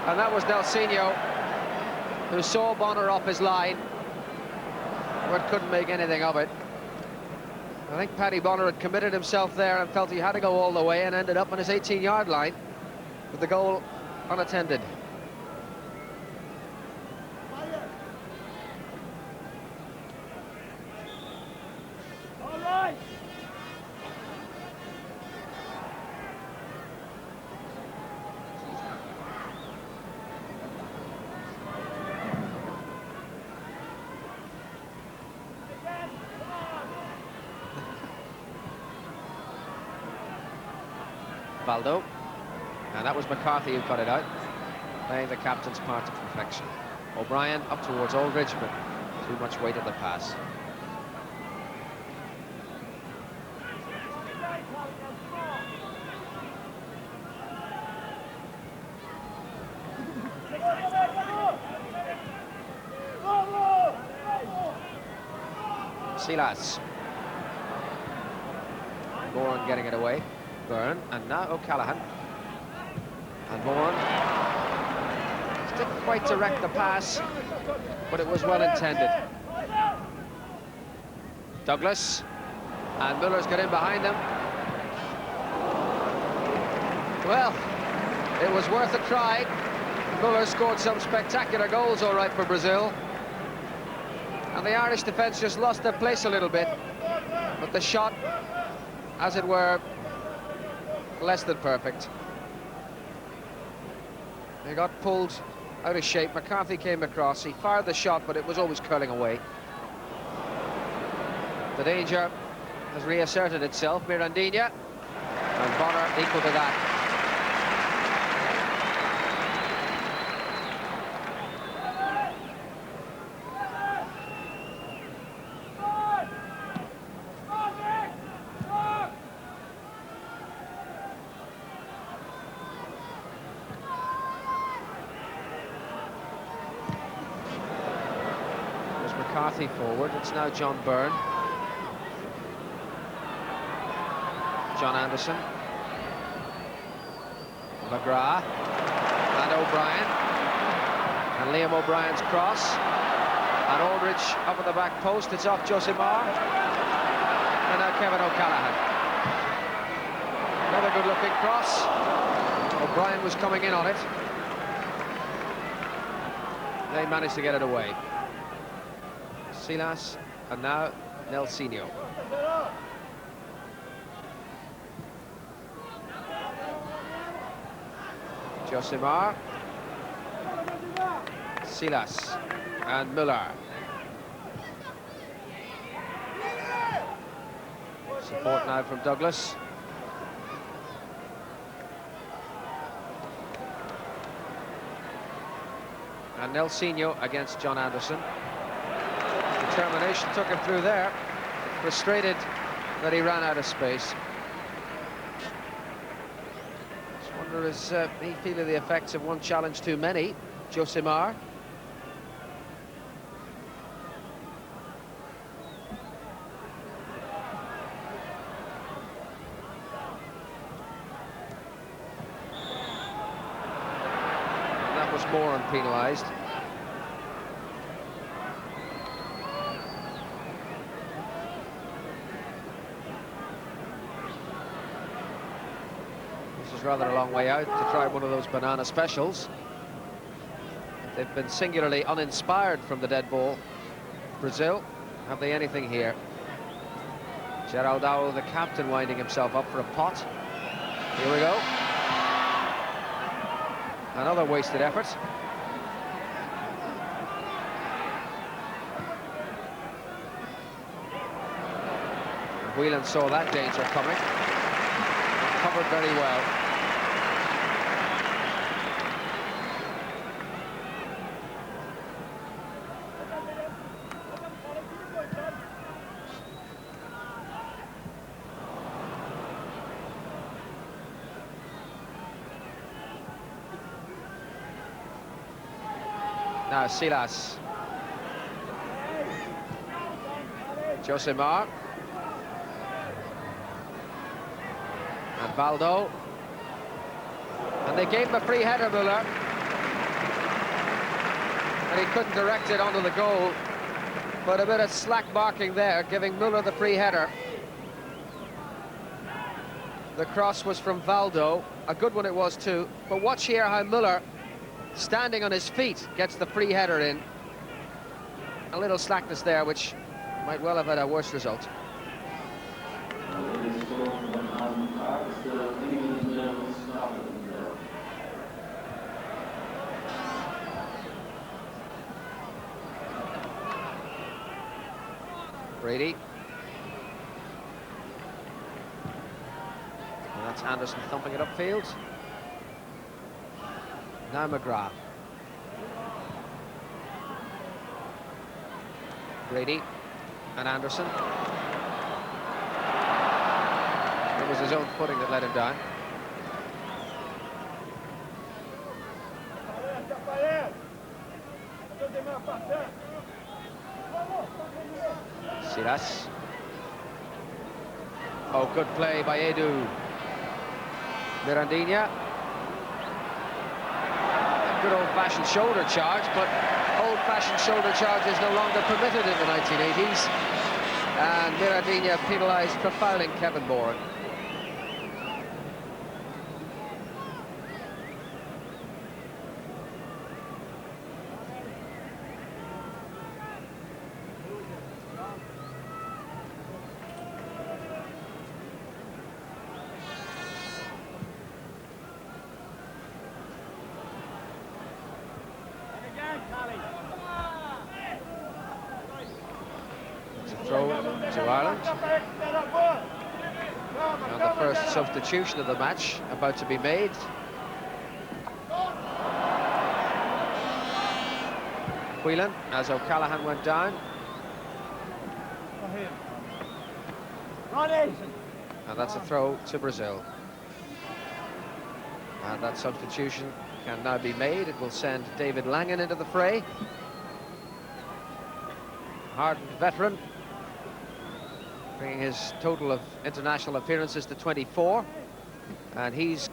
And that was Nelsinho, who saw Bonner off his line, but couldn't make anything of it. I think Paddy Bonner had committed himself there and felt he had to go all the way, and ended up on his 18-yard line with the goal unattended. Valdo, and that was McCarthy who cut it out, playing the captain's part to perfection. O'Brien up towards Aldridge, but too much weight in the pass. Silas. Moran getting it away. Byrne, and now O'Callaghan. And Moran didn't quite direct the pass, but it was well intended. Douglas, and Muller's got in behind them. Well, it was worth a try. Muller scored some spectacular goals, all right, for Brazil. And the Irish defence just lost their place a little bit. But the shot, as it were, less than perfect. They got pulled out of shape. McCarthy came across. He fired the shot, but it was always curling away. The danger has reasserted itself. Mirandinha, and Bonner equal to that. McCarthy forward. It's now John Byrne. John Anderson. McGrath. And O'Brien. And Liam O'Brien's cross. And Aldridge up at the back post. It's off Josimar. And now Kevin O'Callaghan. Another good-looking cross. O'Brien was coming in on it. They managed to get it away. Silas, and now Nelsinho. Josimar, Silas, and Muller. Support now from Douglas. And Nelsinho against John Anderson. Determination took him through there. Frustrated that he ran out of space. Just wonder, is he feeling the effects of one challenge too many? Josimar. And that was Moran penalised. Rather a long way out to try one of those banana specials. They've been singularly uninspired from the dead ball. Brazil, have they anything here? Geraldão, the captain, winding himself up for a pot. Here we go. Another wasted effort. Whelan saw that danger coming. Covered very well. Now Silas. Josimar. And Valdo. And they gave him a free header, Muller. And he couldn't direct it onto the goal. But a bit of slack marking there, giving Muller the free header. The cross was from Valdo. A good one it was too. But watch here how Muller, standing on his feet, gets the free header in. A little slackness there, which might well have had a worse result. Brady. And that's Anderson thumping it upfield. Now McGrath. Brady and Anderson. It was his own footing that let him down. Silas. Oh, good play by Edu. Mirandinha. A good old-fashioned shoulder charge, but old-fashioned shoulder charge is no longer permitted in the 1980s. And Mirandinha penalised for fouling Kevin Moran. Throw to Ireland. Now the first substitution of the match about to be made. Whelan, as O'Callaghan went down. And that's a throw to Brazil. And that substitution can now be made. It will send David Langan into the fray. Hardened veteran, bringing his total of international appearances to 24. And he's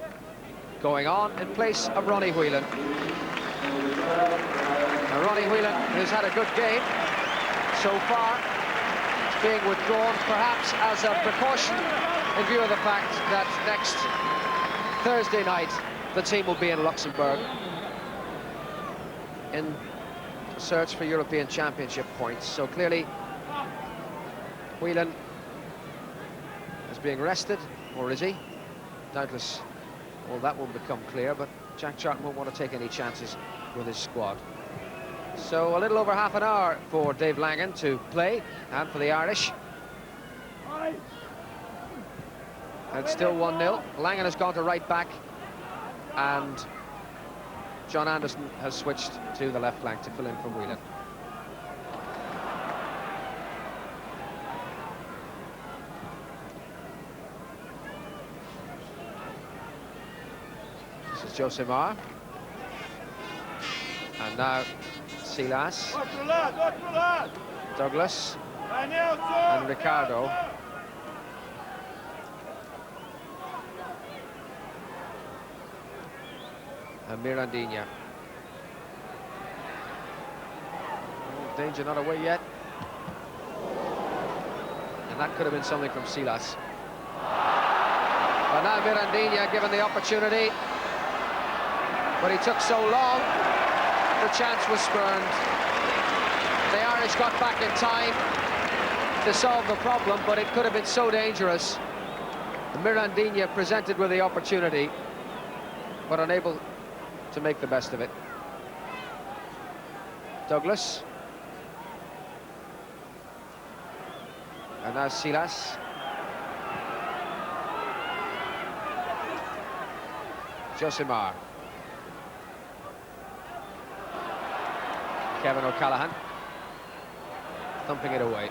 going on in place of Ronnie Whelan. Now Ronnie Whelan, who's had a good game so far, is being withdrawn perhaps as a precaution in view of the fact that next Thursday night the team will be in Luxembourg in search for European Championship points. So clearly Whelan is being rested, or is he? Doubtless, well, that won't become clear, but Jack Charlton won't want to take any chances with his squad. So a little over half an hour for Dave Langan to play, and for the Irish. And it's still 1-0. Langan has gone to right back, and John Anderson has switched to the left flank to fill in for Whelan. This is Josimar. And now Silas, Douglas, and Ricardo. And Mirandinha. Danger not away yet. And that could have been something from Silas. But now Mirandinha given the opportunity. But he took so long, the chance was spurned. The Irish got back in time to solve the problem, but it could have been so dangerous. Mirandinha presented with the opportunity, but unable to make the best of it. Douglas. And now Silas. Josimar. Kevin O'Callaghan. Thumping it away.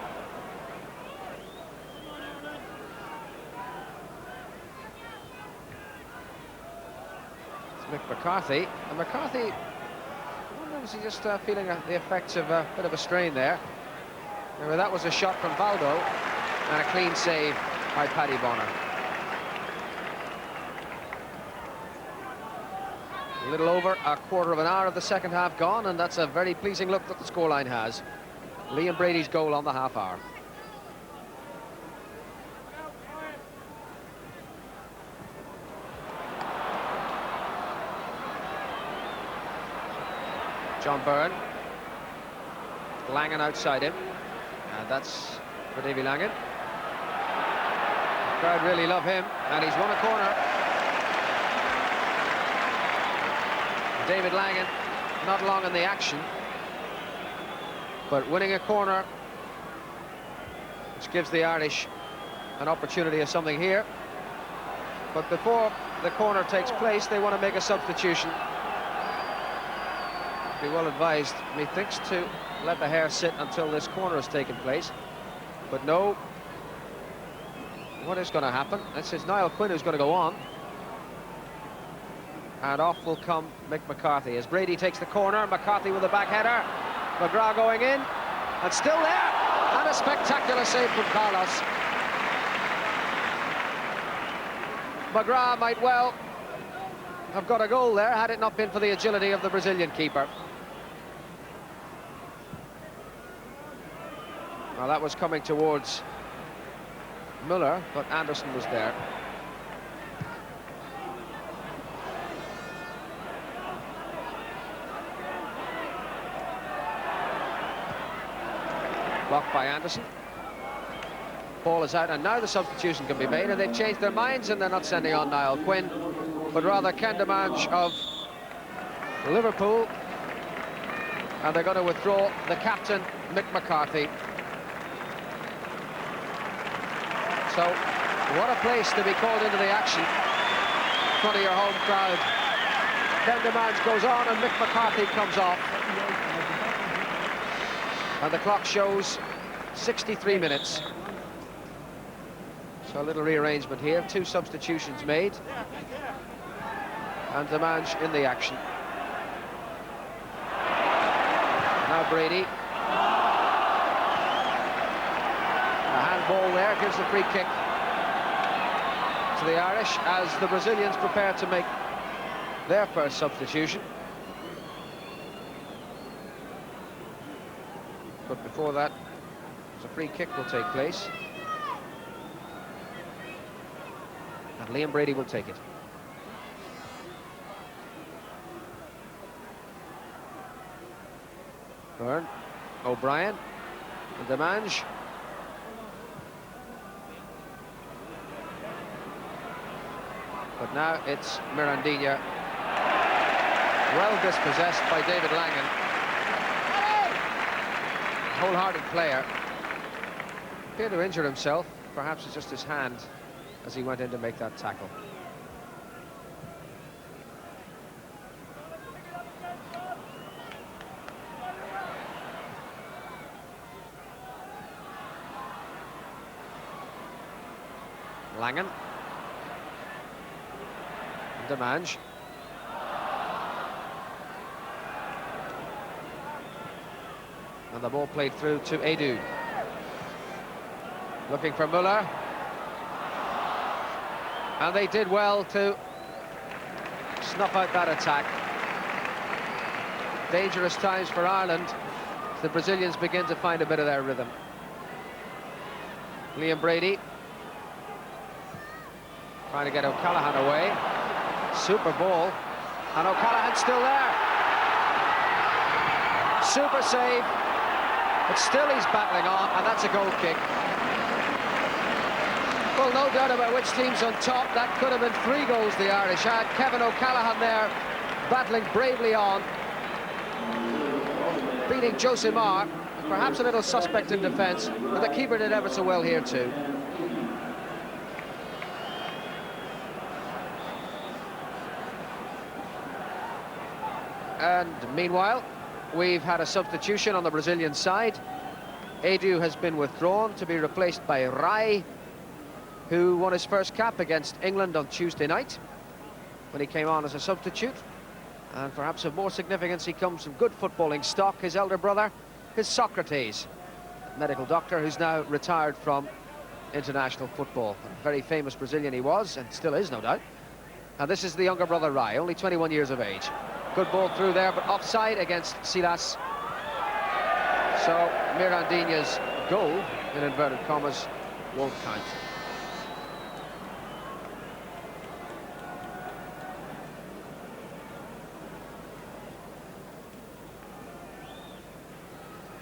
Mick McCarthy, and McCarthy, I wonder, was he just feeling the effects of a bit of a strain there? Remember, that was a shot from Valdo and a clean save by Paddy Bonner. A little over a quarter of an hour of the second half gone, and that's a very pleasing look that the scoreline has. Liam Brady's goal on the half hour. John Byrne. Langan outside him. And that's for Davy Langan. The crowd really love him, and he's won a corner. David Langan not long in the action, but winning a corner, which gives the Irish an opportunity of something here. But before the corner takes place, they want to make a substitution. Be well advised, methinks, to let the hair sit until this corner has taken place. But no, what is going to happen? This is Niall Quinn who's going to go on. And off will come Mick McCarthy as Brady takes the corner. McCarthy with a back header. McGrath going in, and still there. And a spectacular save from Carlos. McGrath might well have got a goal there had it not been for the agility of the Brazilian keeper. Well, that was coming towards Müller, but Anderson was there. Blocked by Anderson. Ball is out, and now the substitution can be made, and they've changed their minds, and they're not sending on Niall Quinn, but rather Ken Demange of Liverpool, and they're going to withdraw the captain, Mick McCarthy. So, what a place to be called into the action in front of your home crowd. Ken Demange goes on, and Mick McCarthy comes off. And the clock shows 63 minutes. So a little rearrangement here, 2 substitutions made. And Demange in the action. Now Brady. A handball there, gives the free kick to the Irish as the Brazilians prepare to make their first substitution. But before that, a free kick will take place. And Liam Brady will take it. Byrne, O'Brien, and Demange. But now it's Mirandinha, well dispossessed by David Langan. Wholehearted player. Appeared to injure himself. Perhaps it's just his hand as he went in to make that tackle. Langan. Demange. And the ball played through to Edu. Looking for Müller. And they did well to snuff out that attack. Dangerous times for Ireland. The Brazilians begin to find a bit of their rhythm. Liam Brady trying to get O'Callaghan away. Super ball. And O'Callaghan's still there. Super save. But still he's battling on, and that's a goal kick. Well, no doubt about which team's on top. That could have been 3 goals the Irish had. Kevin O'Callaghan there, battling bravely on. Beating Josimar, perhaps a little suspect in defence, but the keeper did ever so well here too. And meanwhile, we've had a substitution on the Brazilian side. Edu has been withdrawn to be replaced by Rai, who won his first cap against England on Tuesday night when he came on as a substitute. And perhaps of more significance, he comes from good footballing stock. His elder brother is Socrates, medical doctor who's now retired from international football. A very famous Brazilian he was, and still is, no doubt. And this is the younger brother, Rai, only 21 years of age. Good ball through there, but offside against Silas. So Mirandinha's goal, in inverted commas, won't count.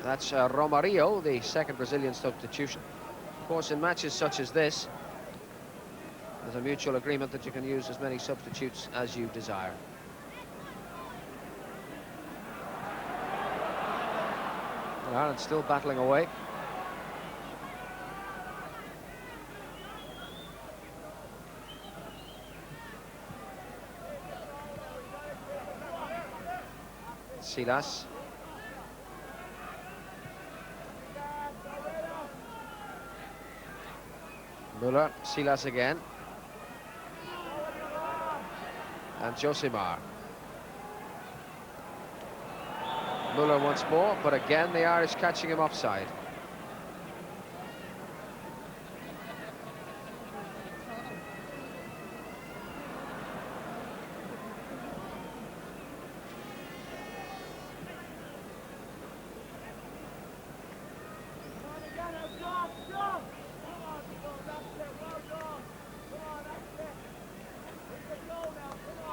That's Romario, the second Brazilian substitution. Of course, in matches such as this, there's a mutual agreement that you can use as many substitutes as you desire. Ireland still battling away. Silas. Müller, Silas again. And Josimar. Müller once more, but again the Irish catching him offside.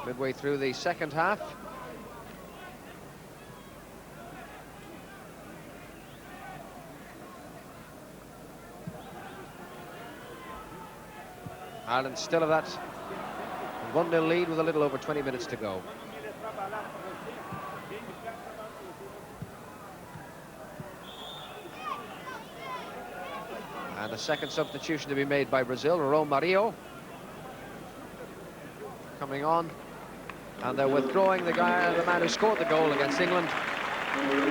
midway through the second half. Ireland still have that 1-0 lead with a little over 20 minutes to go. And a second substitution to be made by Brazil, Romario coming on, and they're withdrawing the man who scored the goal against England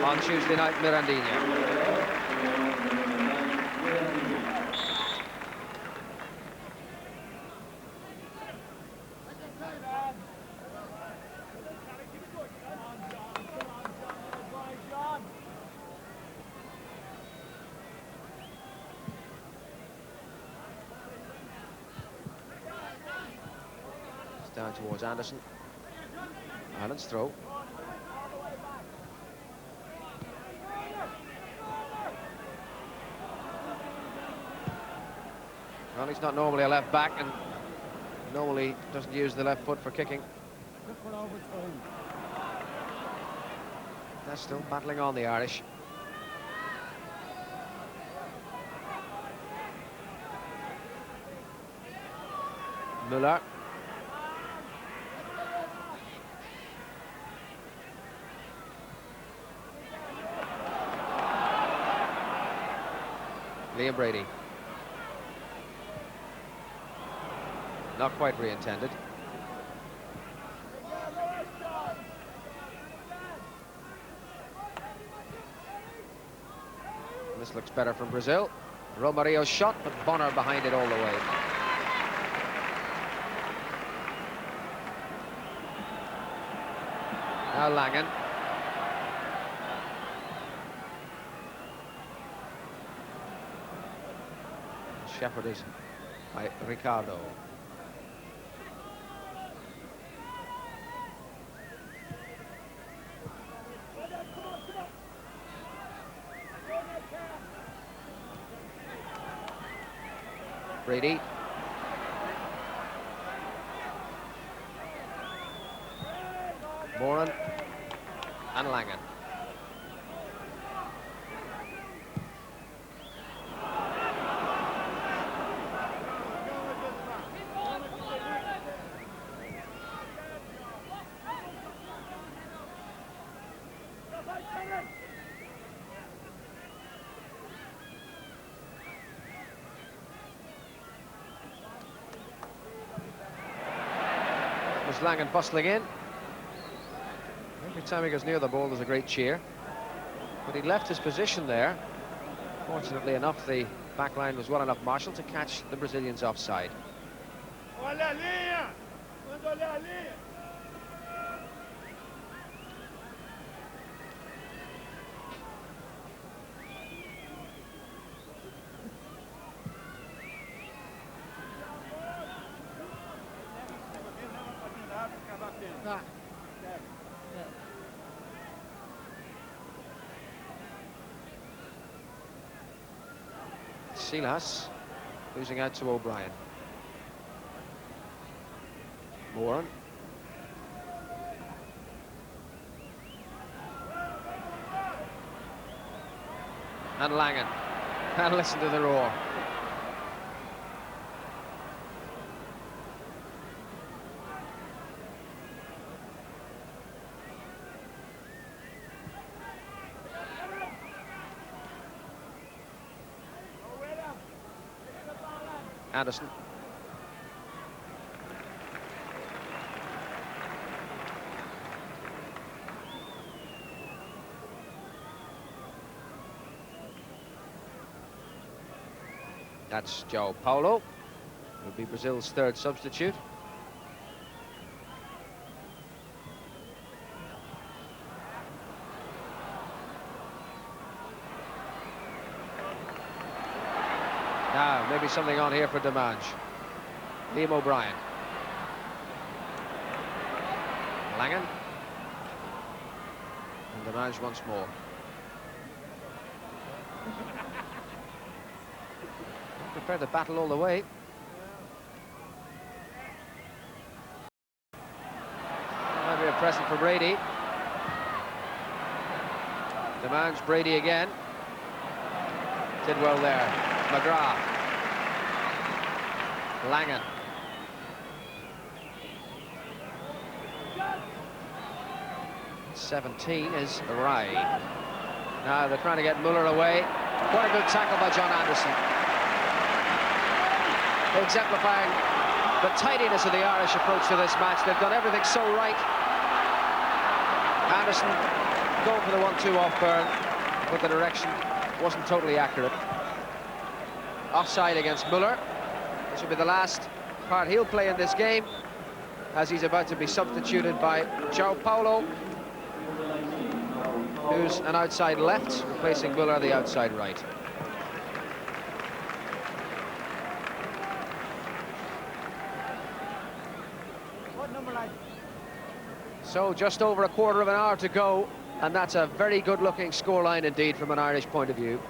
on Tuesday night, Mirandinha. Down towards Anderson. Ireland's throw. Well, he's not normally a left back and normally doesn't use the left foot for kicking. They're still battling on, the Irish. Müller. Liam Brady. Not quite re-intended. This looks better from Brazil. Romario's shot, but Bonner behind it all the way. Now Langen. Shepherded by Ricardo. Brady. Moran and Langen. Langen bustling in. Every time he goes near the ball, there's a great cheer. But he left his position there. Fortunately enough, the back line was well enough marshaled to catch the Brazilians offside. Silas losing out to O'Brien. Moran. And Langen. And listen to the roar. Anderson. That's João Paulo. Will be Brazil's third substitute. Now, maybe something on here for Demange. Liam O'Brien. Langen. And Demange once more. Prepared to battle all the way. present for Brady. Demands Brady again. Did well there. McGrath. Langan. (17) is Rai. Now they're trying to get Muller away. What a good tackle by John Anderson. Exemplifying the tidiness of the Irish approach to this match. They've done everything so right. Anderson going for the 1-2 off Byrne, but the direction wasn't totally accurate. Offside against Muller. This will be the last part he'll play in this game, as he's about to be substituted by João Paulo, who's an outside left, replacing Muller, the outside right. So just over a quarter of an hour to go, and that's a very good-looking scoreline indeed from an Irish point of view.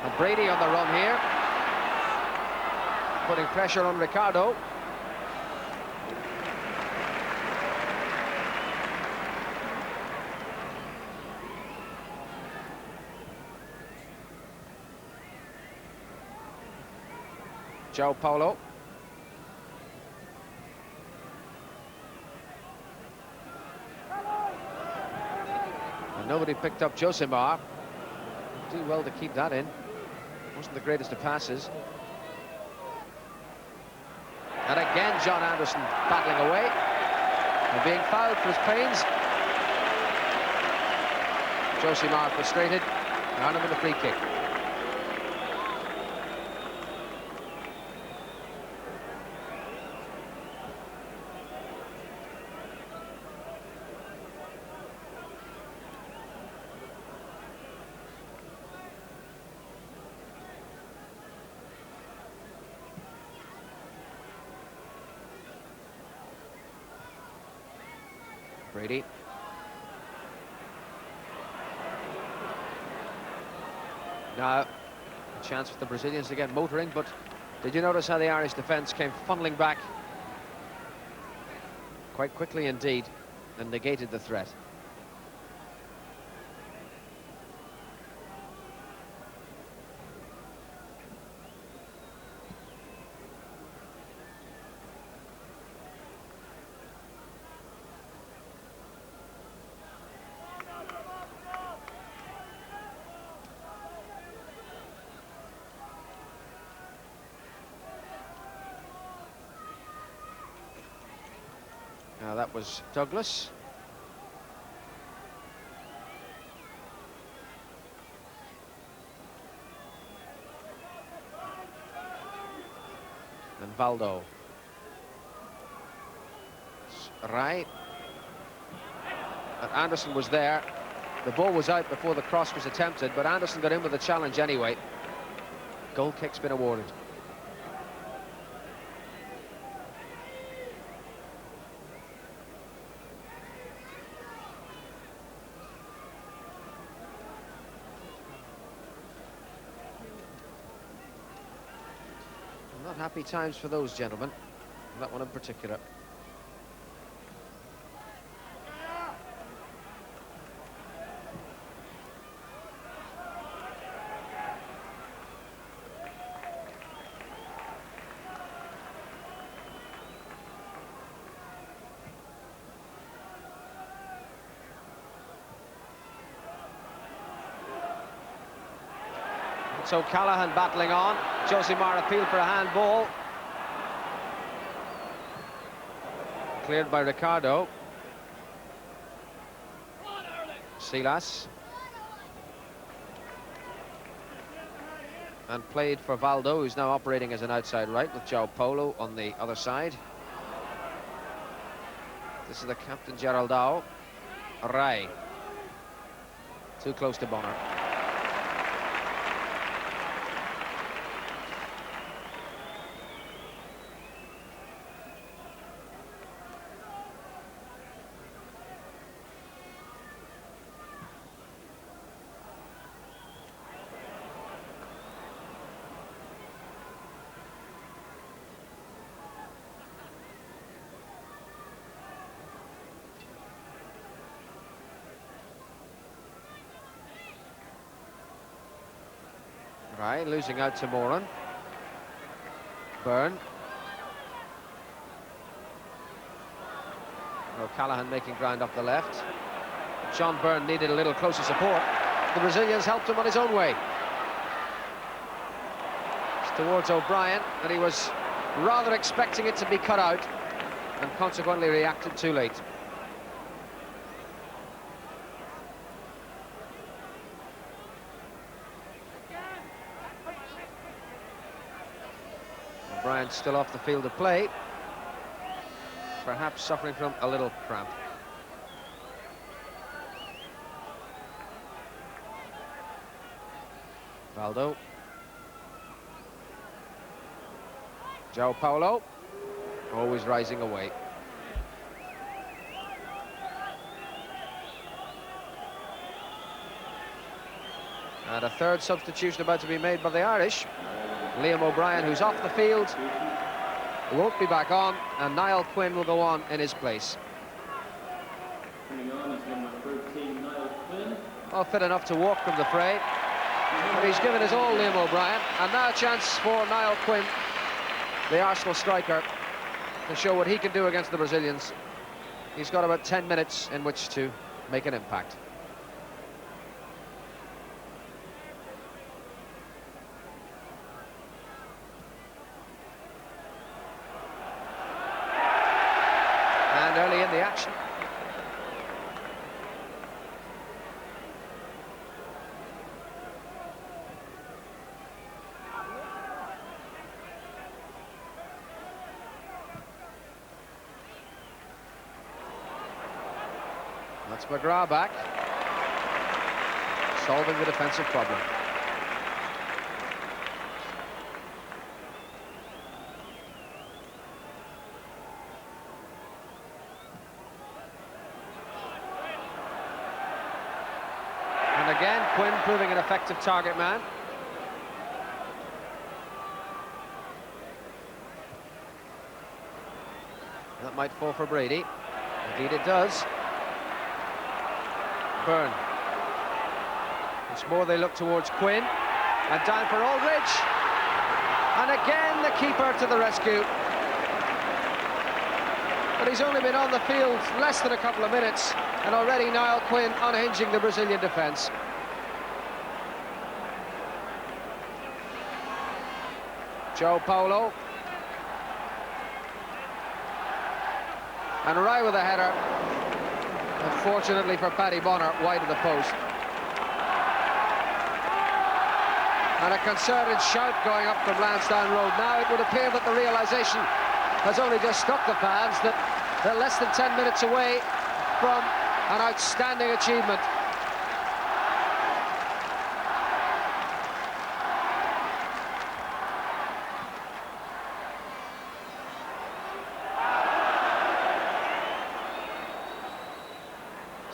And Brady on the run here, putting pressure on Ricardo. João Paulo. And nobody picked up Josimar. Did well to keep that in. Wasn't the greatest of passes. And again, John Anderson battling away and being fouled for his pains. Josimar frustrated, and him with a free kick. Brady. Now, a chance for the Brazilians to get motoring, but did you notice how the Irish defence came funneling back quite quickly indeed and negated the threat? Now that was Douglas. And Valdo. Right. And Anderson was there. The ball was out before the cross was attempted, but Anderson got in with the challenge anyway. Goal kick's been awarded. Not happy times for those gentlemen, that one in particular. So Callahan battling on. Josimar appealed for a handball. Cleared by Ricardo. Silas. And played for Valdo, who's now operating as an outside right with João Paulo on the other side. This is the captain, Geraldão. Rai. Too close to Bonner. Right, losing out to Moran. Byrne. O'Callaghan making ground up the left. John Byrne needed a little closer support. The Brazilians helped him on his own way. It's towards O'Brien, and he was rather expecting it to be cut out, and consequently reacted too late. O'Brien still off the field of play, perhaps suffering from a little cramp. Valdo. João Paulo, always rising away. And a third substitution about to be made by the Irish. Liam O'Brien, who's off the field, won't be back on, and Niall Quinn will go on in his place. Coming on is number 13, Niall Quinn. All fit enough to walk from the fray. But he's given his all, Liam O'Brien, and now a chance for Niall Quinn, the Arsenal striker, to show what he can do against the Brazilians. He's got about 10 minutes in which to make an impact. And early in the action, that's McGrath back, solving the defensive problem. And again, Quinn proving an effective target man. That might fall for Brady. Indeed it does. Byrne. Once more they look towards Quinn, and down for Aldridge, and again the keeper to the rescue. But he's only been on the field less than a couple of minutes, and already Niall Quinn unhinging the Brazilian defence. João Paulo, and Rye with a header. Unfortunately for Paddy Bonner, wide of the post. And a concerted shout going up from Lansdowne Road. Now it would appear that the realisation has only just struck the fans that they're less than 10 minutes away from an outstanding achievement.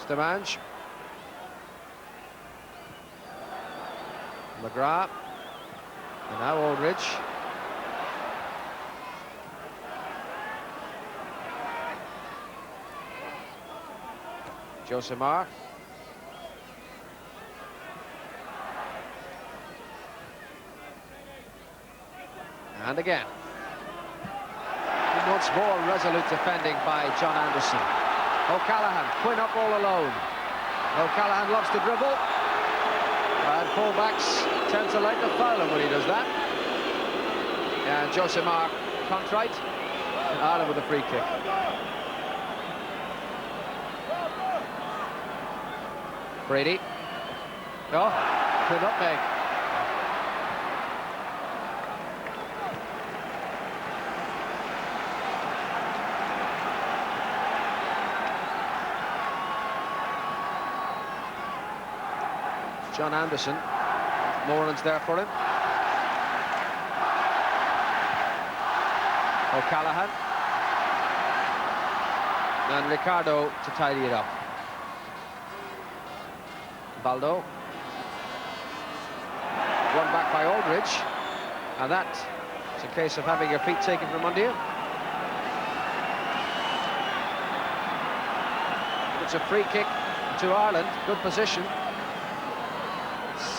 Stamange. McGrath. And now Aldridge. Josimar. And again. And once more resolute defending by John Anderson. O'Callaghan, Quinn up all alone. O'Callaghan loves to dribble, and fullbacks tend to like to foul him when he does that. And Josimar contrite, and Ireland with a free kick. Brady. Oh, the nutmeg. John Anderson, Moran's there for him. O'Callaghan. And Ricardo to tidy it up. Baldo. Run back by Aldridge. And that is a case of having your feet taken from under you. It's a free kick to Ireland. Good position.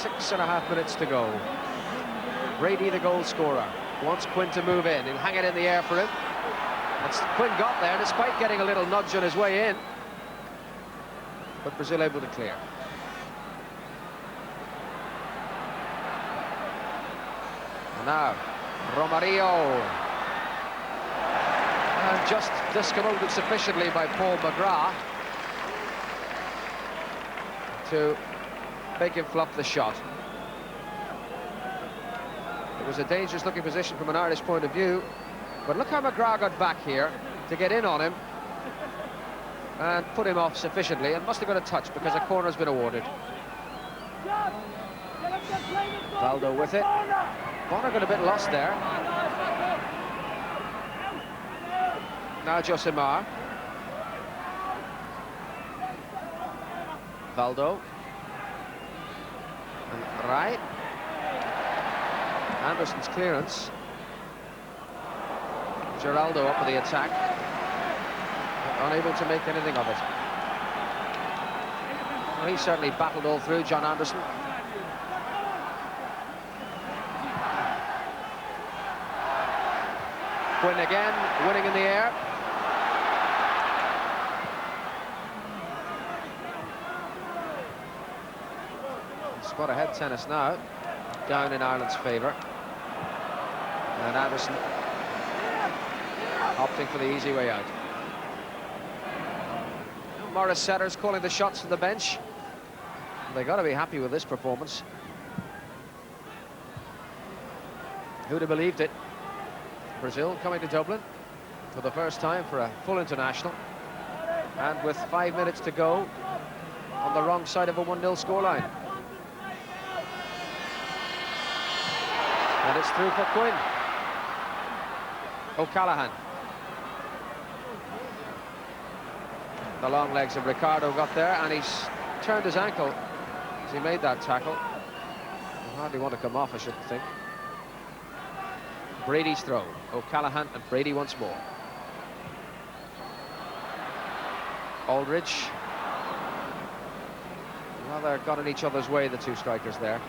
6.5 minutes to go. Brady, the goal scorer, wants Quinn to move in. He'll hang it in the air for him. And Quinn got there despite getting a little nudge on his way in. But Brazil able to clear. And now, Romario. And just discommoded sufficiently by Paul McGrath to make him flop the shot. It was a dangerous looking position from an Irish point of view, but look how McGrath got back here to get in on him and put him off sufficiently, and must have got a touch because a corner has been awarded. Valdo with it. Bonner got a bit lost there. Now Josimar. Valdo. And right. Anderson's clearance. Geraldo up for the attack. Unable to make anything of it. Well, he certainly battled all through, John Anderson. Quinn again, winning in the air. Spot ahead tennis now, down in Ireland's favour. And Anderson opting for the easy way out. Morris Setters calling the shots from the bench. They got to be happy with this performance. Who'd have believed it? Brazil coming to Dublin for the first time for a full international, and with 5 minutes to go on the wrong side of a 1-0 scoreline. And it's through for Quinn. O'Callaghan. The long legs of Ricardo got there, and he's turned his ankle as he made that tackle. He'll hardly want to come off, I shouldn't think. Brady's throw. O'Callaghan and Brady once more. Aldridge. Well, they're got in each other's way, the two strikers there.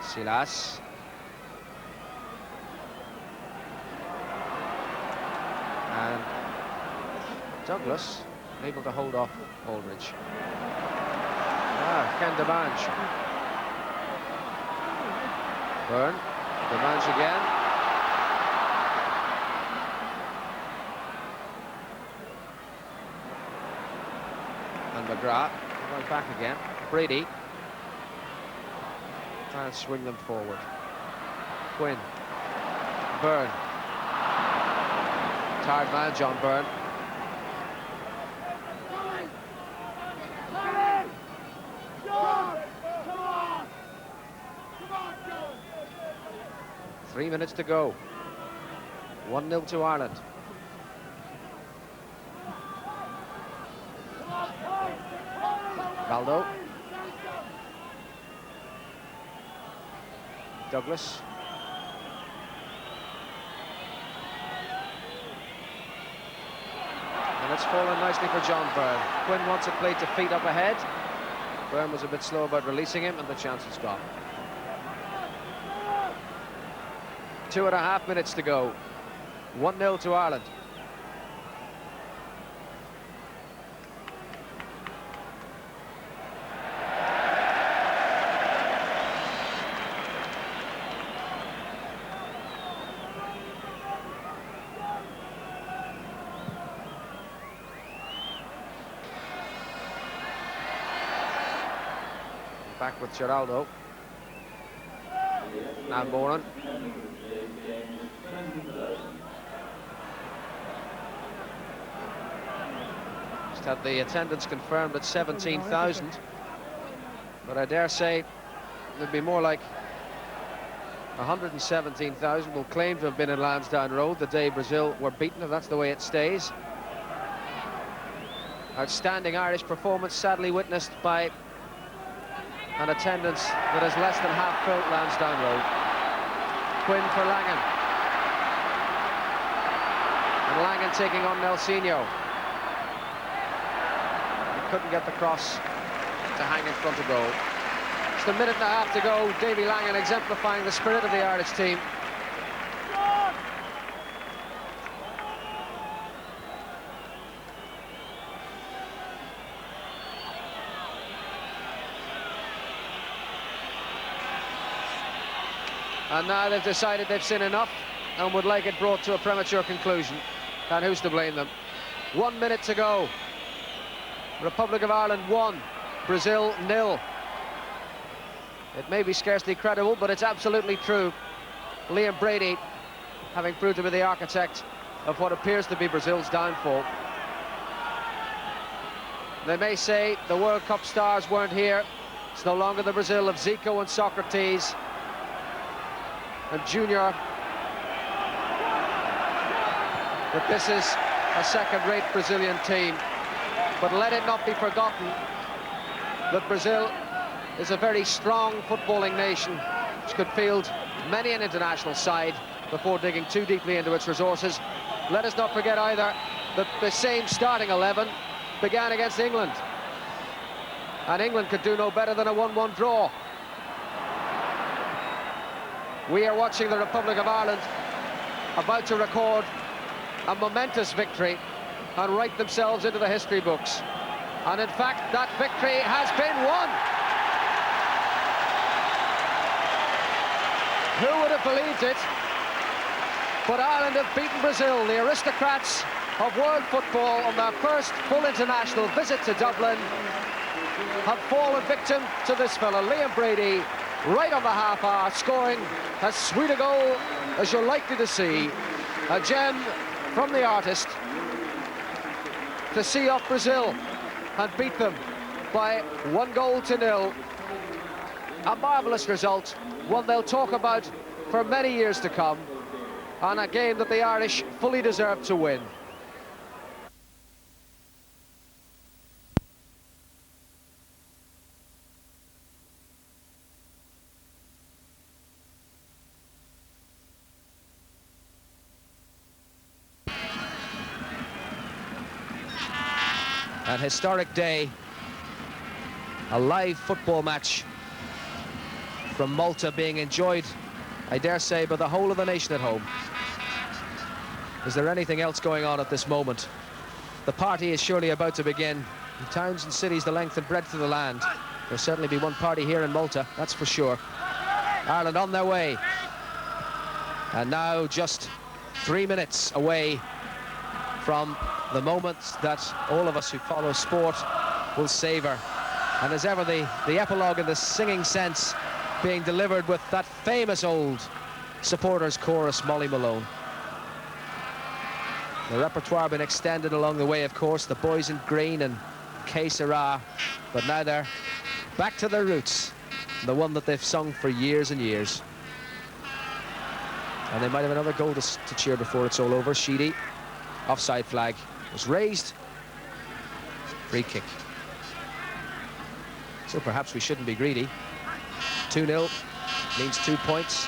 Silas. And Douglas able to hold off Aldridge. Ken Demange. Byrne. Demange again. And McGrath right back again. Brady. Try and swing them forward. Quinn. Byrne. Tired man, John Byrne. Three minutes to go. 1-0 to Ireland. Valdo. Douglas. And it's fallen nicely for John Byrne. Quinn wants it played to feet up ahead. Byrne was a bit slow about releasing him, and the chance is gone. 2.5 minutes to go. 1-0 to Ireland. Back with Geraldo. Now Moran. Just had the attendance confirmed at 17,000, but I dare say there'd be more like 117,000 will claim to have been in Lansdowne Road the day Brazil were beaten, if that's the way it stays. Outstanding Irish performance, sadly witnessed by an attendance that is less than half full Lansdowne Road. Quinn for Langan. And Langan taking on Nelsinho. He couldn't get the cross to hang in front of goal. Just a minute and a half to go. Davy Langan exemplifying the spirit of the Irish team. And now they've decided they've seen enough and would like it brought to a premature conclusion. And who's to blame them? 1 minute to go. Republic of Ireland 1, Brazil 0. It may be scarcely credible, but it's absolutely true. Liam Brady having proved to be the architect of what appears to be Brazil's downfall. They may say the World Cup stars weren't here. It's no longer the Brazil of Zico and Socrates and Junior. But this is a second-rate Brazilian team. But let it not be forgotten that Brazil is a very strong footballing nation which could field many an international side before digging too deeply into its resources. Let us not forget either that the same starting 11 began against England. And England could do no better than a 1-1 draw. We are watching the Republic of Ireland about to record a momentous victory and write themselves into the history books. And in fact, that victory has been won. Who would have believed it? But Ireland have beaten Brazil, the aristocrats of world football, on their first full international visit to Dublin. Have fallen victim to this fella, Liam Brady, right on the half hour, scoring as sweet a goal as you're likely to see. A gem from the artist to see off Brazil and beat them by 1-0. A marvellous result, one they'll talk about for many years to come, and a game that the Irish fully deserve to win. An historic day, a live football match from Malta being enjoyed, I dare say, by the whole of the nation at home. Is there anything else going on at this moment? The party is surely about to begin. In towns and cities the length and breadth of the land, there'll certainly be one party here in Malta, that's for sure. Ireland on their way. And now just 3 minutes away from the moment that all of us who follow sport will savour. And as ever, the epilogue in the singing sense being delivered with that famous old supporters chorus, Molly Malone. The repertoire been extended along the way, of course, the boys in green and Que Sera, but now they're back to their roots, the one that they've sung for years and years. And they might have another goal to cheer before it's all over. Sheedy, offside flag was raised. Free kick. So perhaps we shouldn't be greedy. 2-0 means 2 points.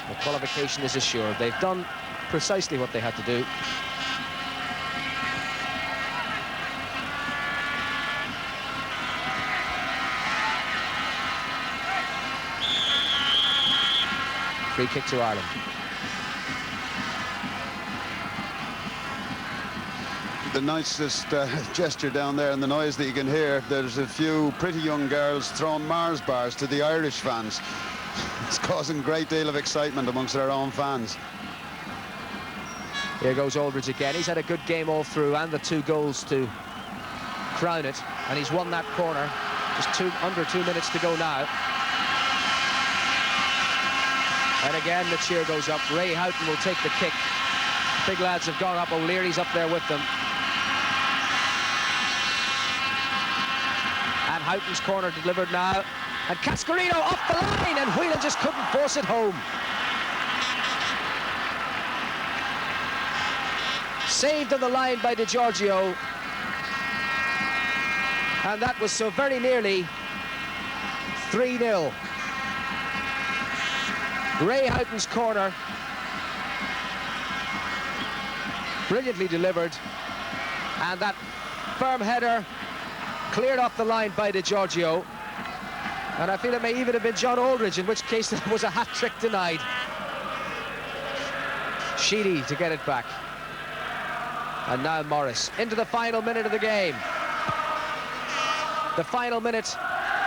The qualification is assured. They've done precisely what they had to do. Free kick to Ireland. The nicest gesture down there, and the noise that you can hear, there's a few pretty young girls throwing Mars bars to the Irish fans. It's causing a great deal of excitement amongst their own fans. Here goes Aldridge again. He's had a good game all through, and the 2 goals to crown it, and he's won that corner. Just under 2 minutes to go now. And again the cheer goes up. Ray Houghton will take the kick. Big lads have gone up. O'Leary's up there with them. And Houghton's corner delivered now. And Cascarino off the line, and Whelan just couldn't force it home. Saved on the line by DiGiorgio. And that was so very nearly 3-0. Ray Houghton's corner, brilliantly delivered, and that firm header cleared off the line by Di Giorgio. And I feel it may even have been John Aldridge, in which case there was a hat-trick denied. Sheedy to get it back. And now Morris into the final minute of the game. The final minute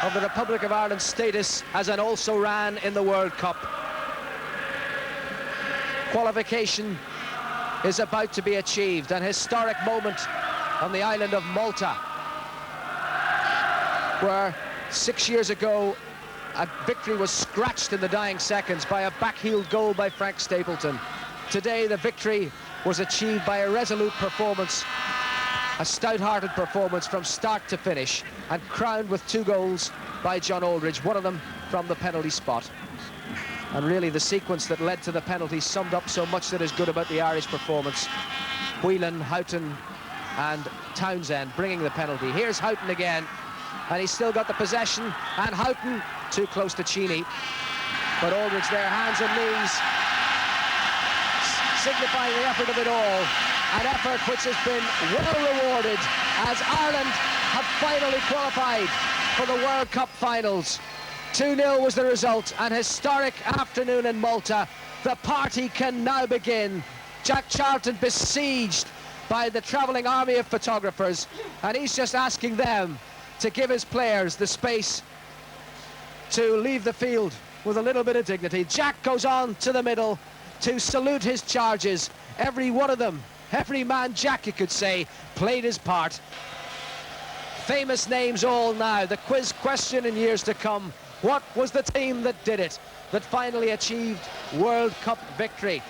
of the Republic of Ireland's status as an also-ran in the World Cup. Qualification is about to be achieved, an historic moment on the island of Malta, where 6 years ago a victory was scratched in the dying seconds by a backheeled goal by Frank Stapleton. Today the victory was achieved by a resolute performance, a stout-hearted performance from start to finish, and crowned with 2 goals by John Aldridge, one of them from the penalty spot. And really the sequence that led to the penalty summed up so much that is good about the Irish performance. Whelan, Houghton and Townsend bringing the penalty. Here's Houghton again, and he's still got the possession, and Houghton too close to Cheney. But Aldridge there, hands and knees, signifying the effort of it all. An effort which has been well rewarded as Ireland have finally qualified for the World Cup finals. 2-0 was the result, an historic afternoon in Malta. The party can now begin. Jack Charlton besieged by the travelling army of photographers, and he's just asking them to give his players the space to leave the field with a little bit of dignity. Jack goes on to the middle to salute his charges. Every one of them, every man Jack, you could say, played his part. Famous names all now. The quiz question in years to come: what was the team that did it, that finally achieved World Cup victory?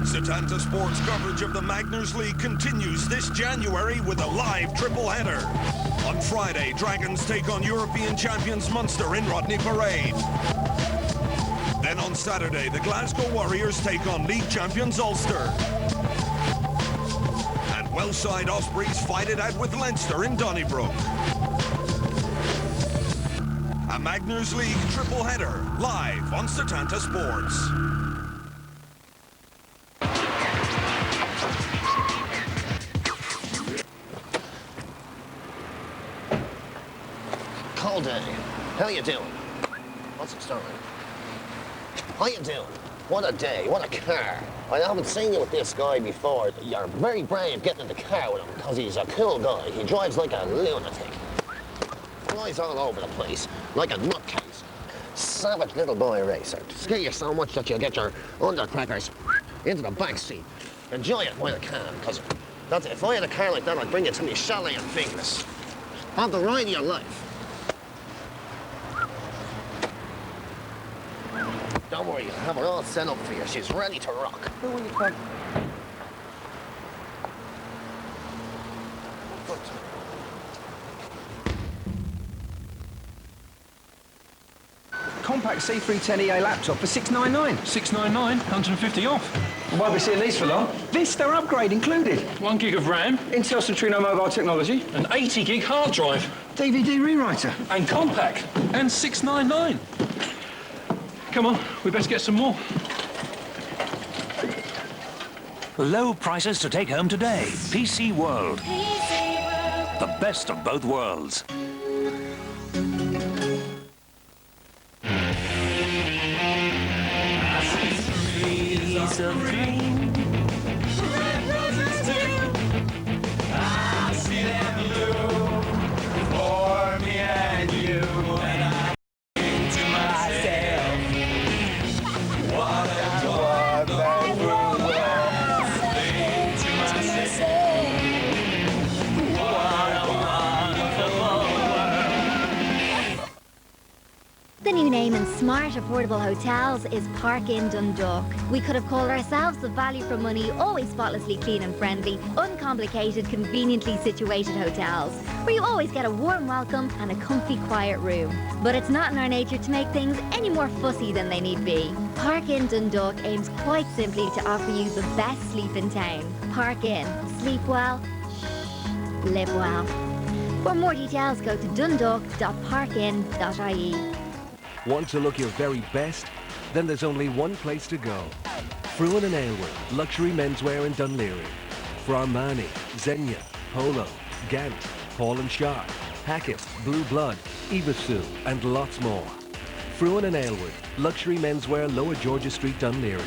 Setanta Sports coverage of the Magners League continues this January with a live triple header. On Friday, Dragons take on European champions Munster in Rodney Parade. Then on Saturday, the Glasgow Warriors take on league champions Ulster. And Welshside Ospreys fight it out with Leinster in Donnybrook. A Magners League triple header, live on Setanta Sports. Cold day. How you doing? What's it, Sterling? How you doing? What a day, what a car. I haven't seen you with this guy before. You're very brave getting in the car with him because he's a cool guy. He drives like a lunatic. Flies all over the place, like a nutcase. Savage little boy racer. Scare you so much that you get your undercrackers into the back seat. Enjoy it while you can, because if I had a car like that, I'd bring it to me chalet in Finglas. Have the ride of your life. Don't worry, I have her all set up for you. She's ready to rock. Who are you talking? Compact C310EA laptop for $699. $699, 150 off. We won't be seeing these for long. Vista upgrade included. 1 gig of RAM. Intel Centrino mobile technology. An 80 gig hard drive. DVD rewriter. And compact. And $699. Come on, we best get some more. Low prices to take home today. PC World. The best of both worlds. Of green. Red roses too. I see them blue for me and you. And I think to myself, what a wonderful world. Think to myself, what a wonderful world. The new name in smart, affordable hotels is Park Inn Dundalk. We could have called ourselves the value for money, always spotlessly clean and friendly, uncomplicated, conveniently situated hotels, where you always get a warm welcome and a comfy, quiet room. But it's not in our nature to make things any more fussy than they need be. Park Inn Dundalk aims quite simply to offer you the best sleep in town. Park Inn. Sleep well, live well. For more details, go to dundalk.parkinn.ie. Want to look your very best? Then there's only one place to go. Fruin and Aylward, luxury menswear in Dunleary. for Armani, Zegna, Polo, Gant, Paul & Sharp, Hackett, Blue Blood, Evasu and lots more. Fruin and Aylward, luxury menswear, Lower Georgia Street, Dunleary.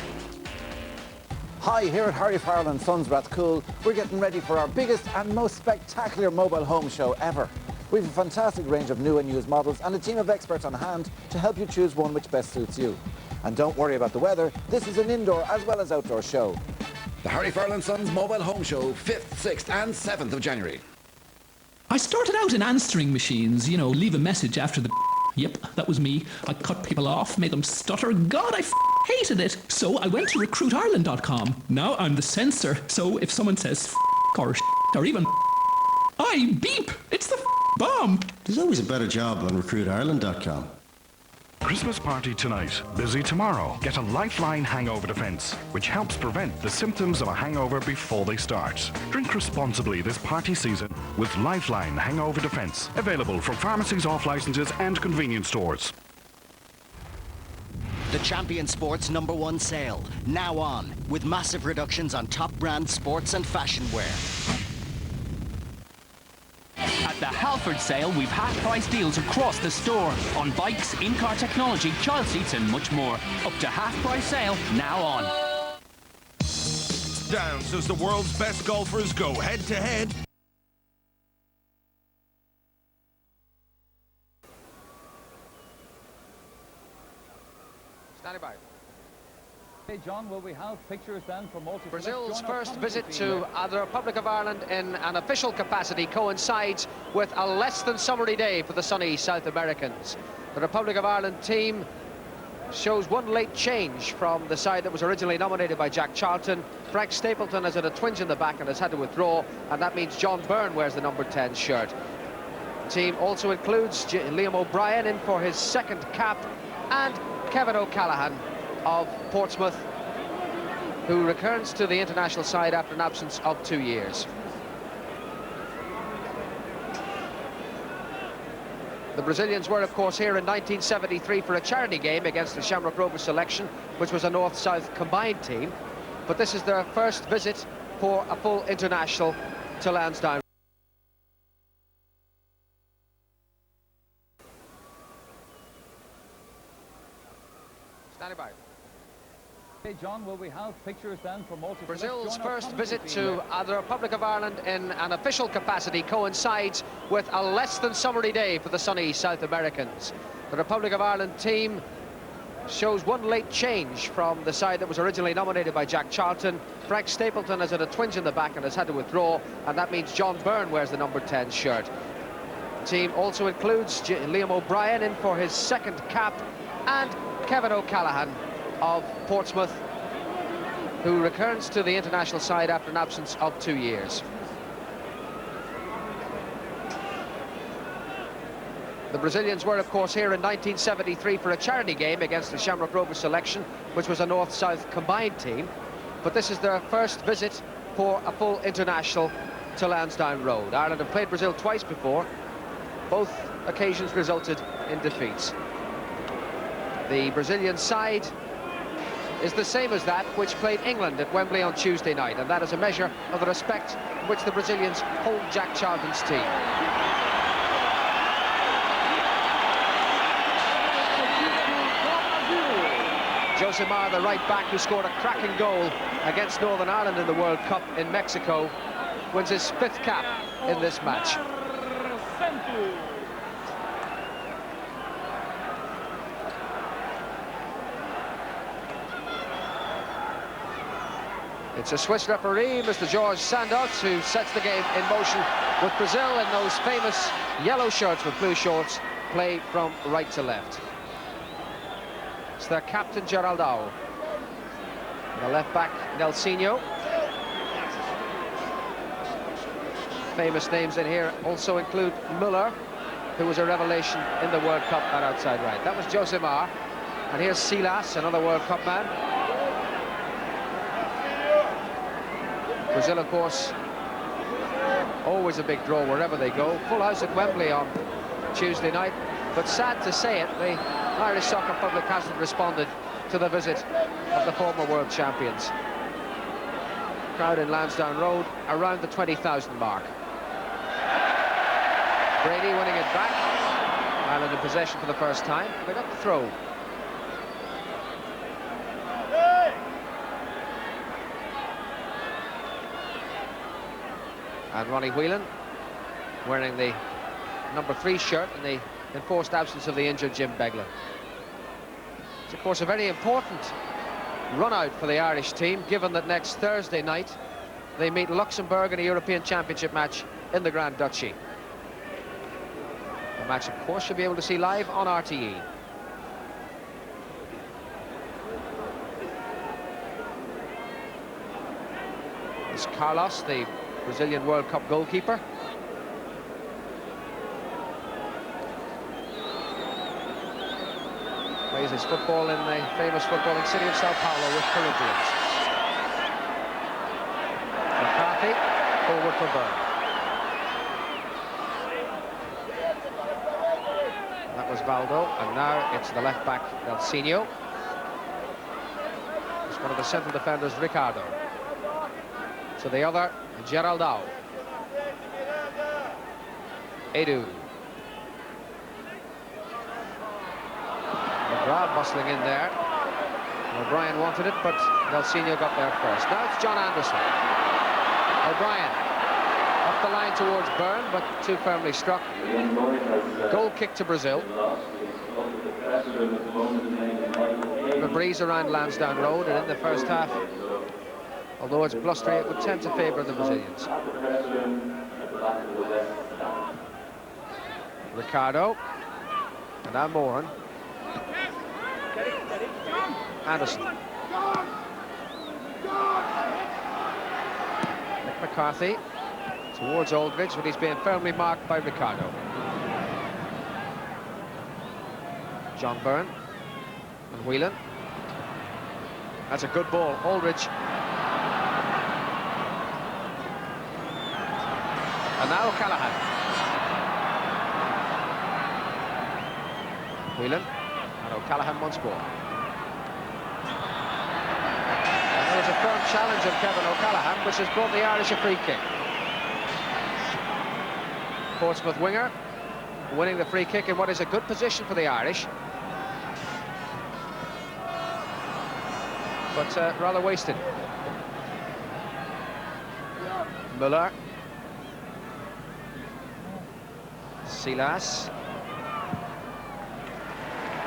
Hi, here at Harry Farrell and Sons Rathcoole, we're getting ready for our biggest and most spectacular mobile home show ever. We have a fantastic range of new and used models and a team of experts on hand to help you choose one which best suits you. And don't worry about the weather, this is an indoor as well as outdoor show. The Harry Farrell and Sons Mobile Home Show, 5th, 6th and 7th of January. I started out in answering machines, you know, leave a message after the Yep, that was me. I cut people off, made them stutter. God, I hated it. So I went to recruitireland.com. Now I'm the censor. So if someone says or even I beep. It's the bomb. There's always a better job on recruitireland.com. Christmas party tonight, busy tomorrow. Get a Lifeline hangover defense, which helps prevent the symptoms of a hangover before they start. Drink responsibly this party season with Lifeline hangover defense. Available from pharmacies, off licenses and convenience stores. The Champion Sports #1 sale, now on, with massive reductions on top brand sports and fashion wear. At the Halford sale, we've half-price deals across the store on bikes, in-car technology, child seats and much more. Up to half-price sale, now on. Downs as the world's best golfers go head-to-head. Standing by. Hey, John, will we have pictures then from multi? Brazil's first visit to the Republic of Ireland in an official capacity coincides with a less than summery day for the sunny South Americans. The Republic of Ireland team shows one late change from the side that was originally nominated by Jack Charlton. Frank Stapleton has had a twinge in the back and has had to withdraw, and that means John Byrne wears the number 10 shirt. The team also includes Liam O'Brien in for his second cap, and Kevin O'Callaghan of Portsmouth, who returns to the international side after an absence of 2 years. The Brazilians were, of course, here in 1973 for a charity game against the Shamrock Rovers selection, which was a North-South combined team. But this is their first visit for a full international to Lansdowne. Standing by. Hey, John, will we have pictures then from multi? Brazil's first visit to the Republic of Ireland in an official capacity coincides with a less than summery day for the sunny South Americans. The Republic of Ireland team shows one late change from the side that was originally nominated by Jack Charlton. Frank Stapleton has had a twinge in the back and has had to withdraw, and that means John Byrne wears the number 10 shirt. The team also includes Liam O'Brien in for his second cap, and Kevin O'Callaghan of Portsmouth, who returns to the international side after an absence of 2 years. The Brazilians were, of course, here in 1973 for a charity game against the Shamrock Rovers selection, which was a North-South combined team. But this is their first visit for a full international to Lansdowne Road. Ireland have played Brazil twice before. Both occasions resulted in defeats. The Brazilian side is the same as that which played England at Wembley on Tuesday night, and that is a measure of the respect in which the Brazilians hold Jack Charlton's team. Josimar, the right back who scored a cracking goal against Northern Ireland in the World Cup in Mexico, wins his 5th cap in this match. It's a Swiss referee, Mr. George Santos, who sets the game in motion with Brazil in those famous yellow shirts with blue shorts, play from right to left. It's their captain, Geraldão. The left back, Nelsinho. Famous names in here also include Müller, who was a revelation in the World Cup at outside right. That was Josimar. And here's Silas, another World Cup man. Brazil, of course, always a big draw wherever they go. Full house at Wembley on Tuesday night. But sad to say it, the Irish soccer public hasn't responded to the visit of the former world champions. Crowd in Lansdowne Road around the 20,000 mark. Brady winning it back. Ireland in possession for the first time. They got the throw. And Ronnie Whelan wearing the number 3 shirt in the enforced absence of the injured Jim Beglin. It's of course a very important run out for the Irish team, given that next Thursday night they meet Luxembourg in a European Championship match in the Grand Duchy. The match, of course, you'll be able to see live on RTE. It's Carlos, the Brazilian World Cup goalkeeper. Plays his football in the famous footballing city of Sao Paulo with Corinthians. McCarthy, forward for Byrne. That was Valdo, and now it's the left-back, Delsinho. It's one of the central defenders, Ricardo. To the other, Geraldão. Edu. McGrath bustling in there. O'Brien wanted it, but Delsinho got there first. Now it's John Anderson. O'Brien up the line towards Byrne, but too firmly struck. Goal kick to Brazil. The breeze around Lansdowne Road, and in the first half, although it's blustery, it would tend to favour the Brazilians. Ricardo. And now Moran. Anderson. Nick McCarthy towards Aldridge, but he's being firmly marked by Ricardo. John Byrne and Whelan. That's a good ball. Aldridge. And now O'Callaghan. Whelan and O'Callaghan once more. And there was a firm challenge of Kevin O'Callaghan, which has brought the Irish a free kick. Portsmouth winger winning the free kick in what is a good position for the Irish, but rather wasted. Muller. Silas.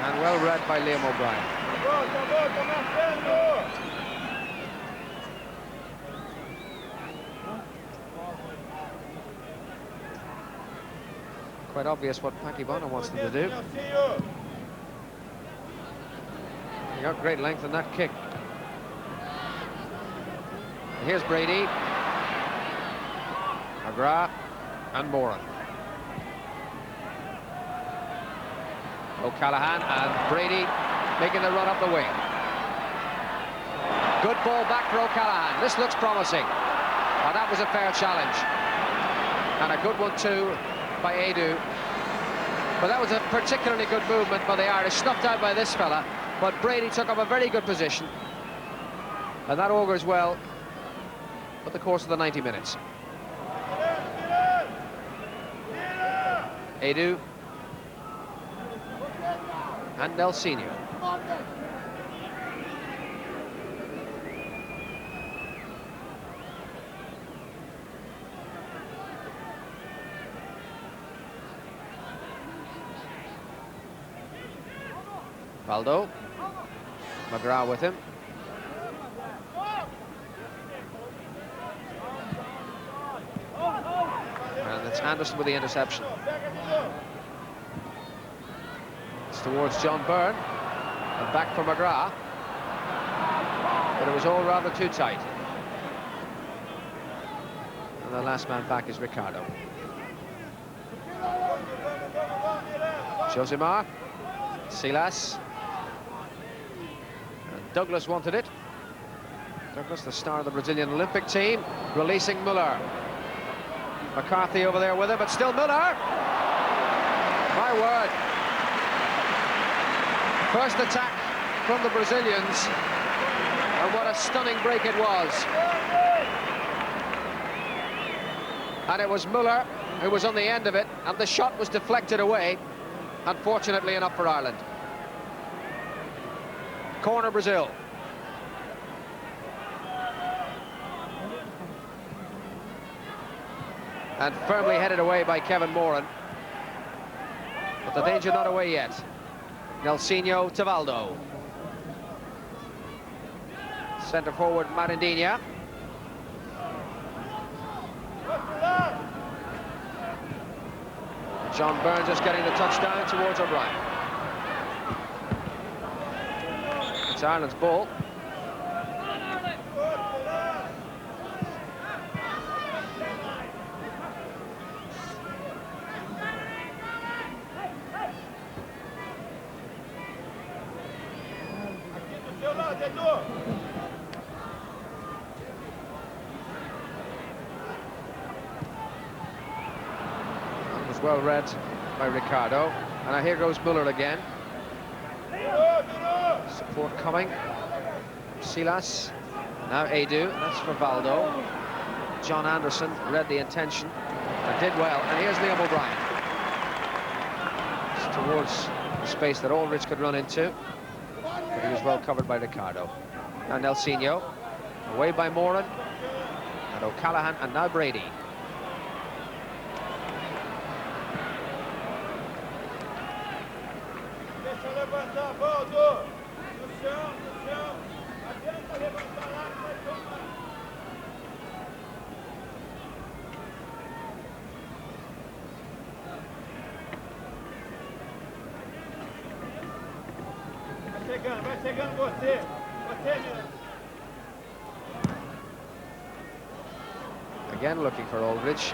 And well read by Liam O'Brien. Quite obvious what Packy Bonner wants them to do. He got great length in that kick. And here's Brady, McGrath and Moran. O'Callaghan and Brady making the run up the wing. Good ball back for O'Callaghan. This looks promising. And that was a fair challenge. And a good one too by Edu. But that was a particularly good movement by the Irish, snuffed out by this fella. But Brady took up a very good position. And that augurs well for the course of the 90 minutes. Edu. And Delsinho. Valdo. McGrath with him. And it's Anderson with the interception. Towards John Byrne, and back for McGrath, but it was all rather too tight. And the last man back is Ricardo. Josimar, Silas, and Douglas wanted it. Douglas, the star of the Brazilian Olympic team, releasing Muller. McCarthy over there with him, but still Muller. My word. First attack from the Brazilians, and what a stunning break it was. And it was Muller who was on the end of it, and the shot was deflected away, unfortunately enough for Ireland. Corner Brazil. And firmly headed away by Kevin Moran. But the danger not away yet. Nelsinho to Valdo. Centre forward Marindinha. John Byrne just getting the touchdown towards O'Brien. It's Ireland's ball. That was well read by Ricardo. And now here goes Muller again. Support coming. Silas. Now Edu. That's for Valdo. John Anderson read the intention and did well. And here's Liam O'Brien. It's towards the space that Aldridge could run into. But he was well covered by Ricardo. Now Nelsinho. Away by Moran. And O'Callaghan. And now Brady. Again looking for Aldridge.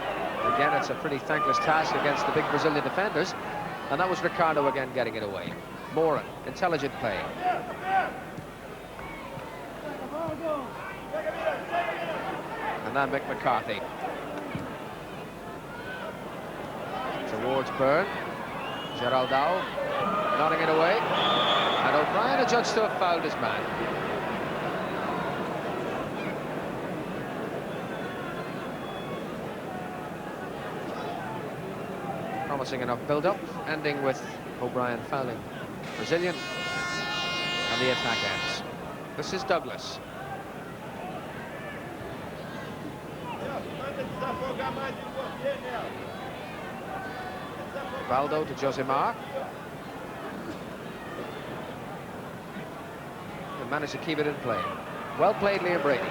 Again, it's a pretty thankless task against the big Brazilian defenders. And that was Ricardo again getting it away. Moran, intelligent play. And now Mick McCarthy. Towards Byrne. Geraldão nodding it away. And O'Brien adjudged to have fouled his man. Promising enough build-up, ending with O'Brien fouling Brazilian, and the attack ends. This is Douglas. Valdo to Josimar. They managed to keep it in play. Well played, Liam Brady.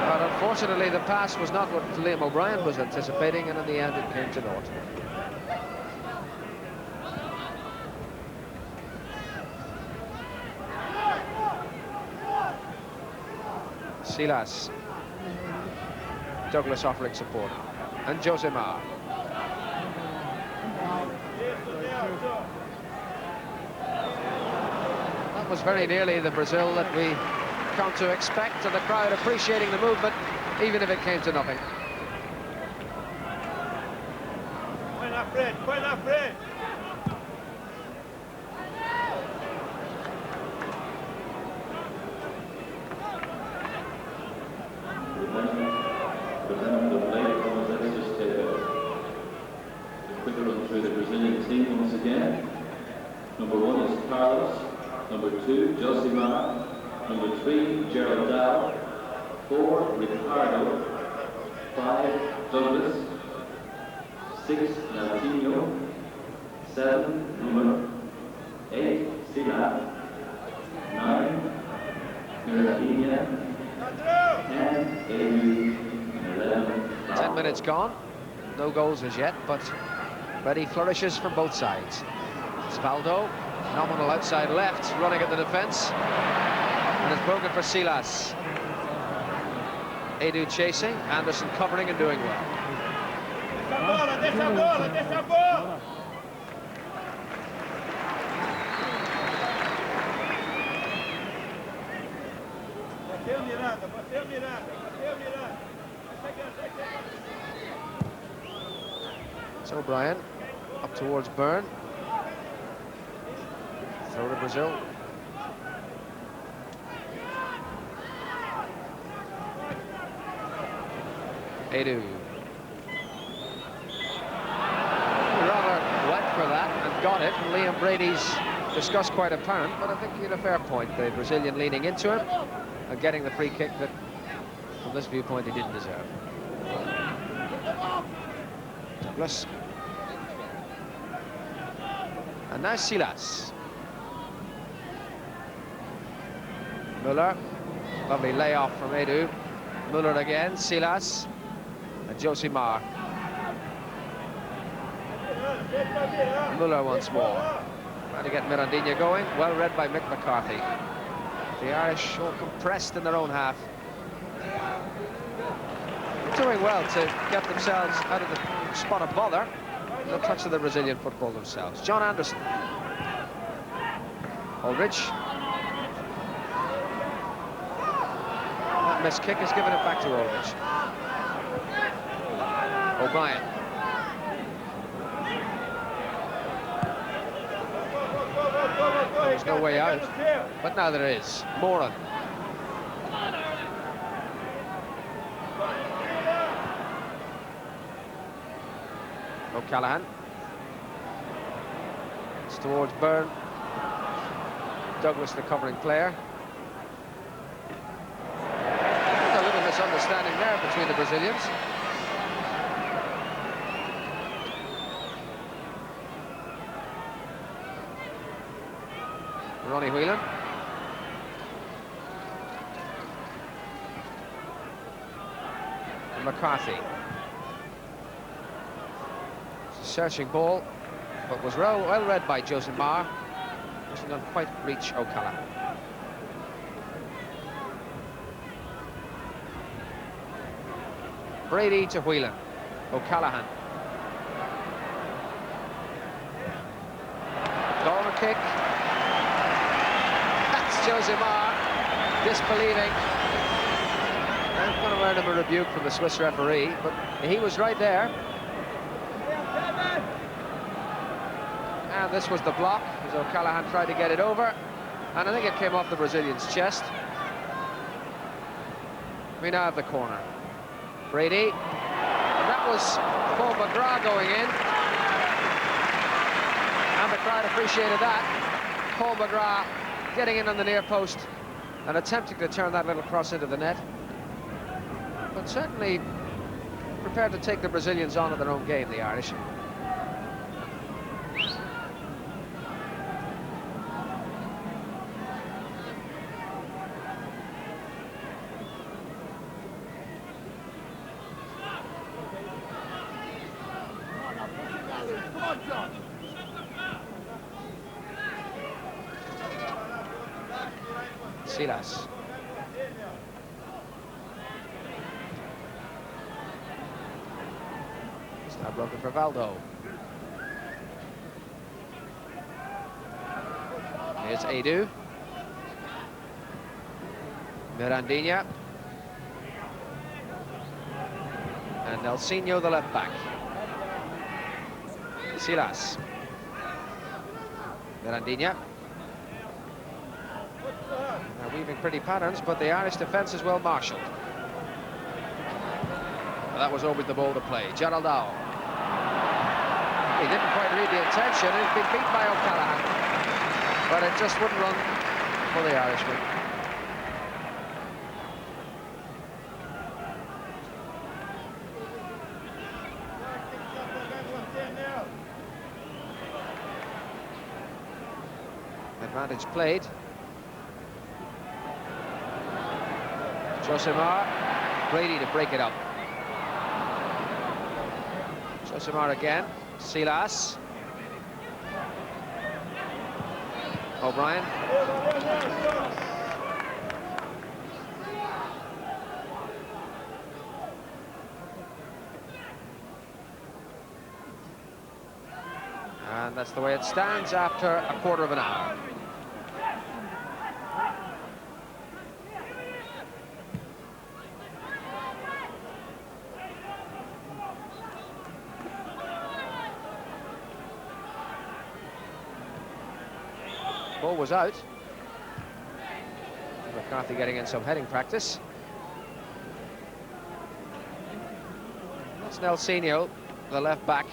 But unfortunately, the pass was not what Liam O'Brien was anticipating, and in the end, it came to naught. Silas. Douglas offering support. And Josimar. That was very nearly the Brazil that we come to expect, and the crowd appreciating the movement, even if it came to nothing. Quick run through the Brazilian team once again. Number 1 is Carlos. Number 2, Josimar. Number 3, Geraldão. 4, Ricardo. 5, Douglas. 6, Nelsinho. 7, Muller. 8, Silas. 9, Marindinha. 10, Edu. 11, 10 minutes gone. No goals as yet, but ready flourishes from both sides. It's Valdo, nominal outside left, running at the defence. And it's broken for Silas. Edu chasing, Anderson covering and doing well. So O'Brien up towards Byrne. Throw to Edu. Rather went for that and got it. And Liam Brady's disgust quite apparent, but I think he had a fair point. The Brazilian leaning into him and getting the free kick that, from this viewpoint, he didn't deserve. Douglas. And now Silas. Muller. Lovely layoff from Edu. Muller again, Silas. And Josimar. Muller once more. Trying to get Mirandinha going. Well read by Mick McCarthy. The Irish all compressed in their own half. Doing well to get themselves out of the spot of bother. No touch of the Brazilian football themselves. John Anderson. Aldridge. That missed kick has given it back to Aldridge. O'Brien. There's no way out, but now there is. Moran. O'Callaghan. It's towards Byrne. Douglas, the covering player. There's a little misunderstanding there between the Brazilians. Ronnie Whelan. And McCarthy. It's a searching ball, but was well read by Josimar. Doesn't quite reach O'Callaghan. Brady to Whelan. O'Callaghan. Corner kick. Josimar disbelieving. I'm going to earn him a rebuke from the Swiss referee, but he was right there. And this was the block as O'Callaghan tried to get it over, and I think it came off the Brazilian's chest. We now have the corner. Brady, and that was Paul McGrath going in, and the crowd appreciated that. Paul McGrath getting in on the near post and attempting to turn that little cross into the net, but certainly prepared to take the Brazilians on in their own game, the Irish. Silas. It's now broken for Valdo. Here's Edu. Mirandinha. And Nelsinho, the left back. Silas. Mirandinha. Now weaving pretty patterns, but the Irish defence is well marshalled. Well, that was always the ball to play. Geraldao. He didn't quite read the intention. He's been beat by O'Callaghan, but it just wouldn't run for the Irishman. Advantage played. Josimar, Brady to break it up. Josimar again, Silas. O'Brien. And that's the way it stands after a quarter of an hour. Ball was out. McCarthy getting in some heading practice. That's Nelsinho, the left back.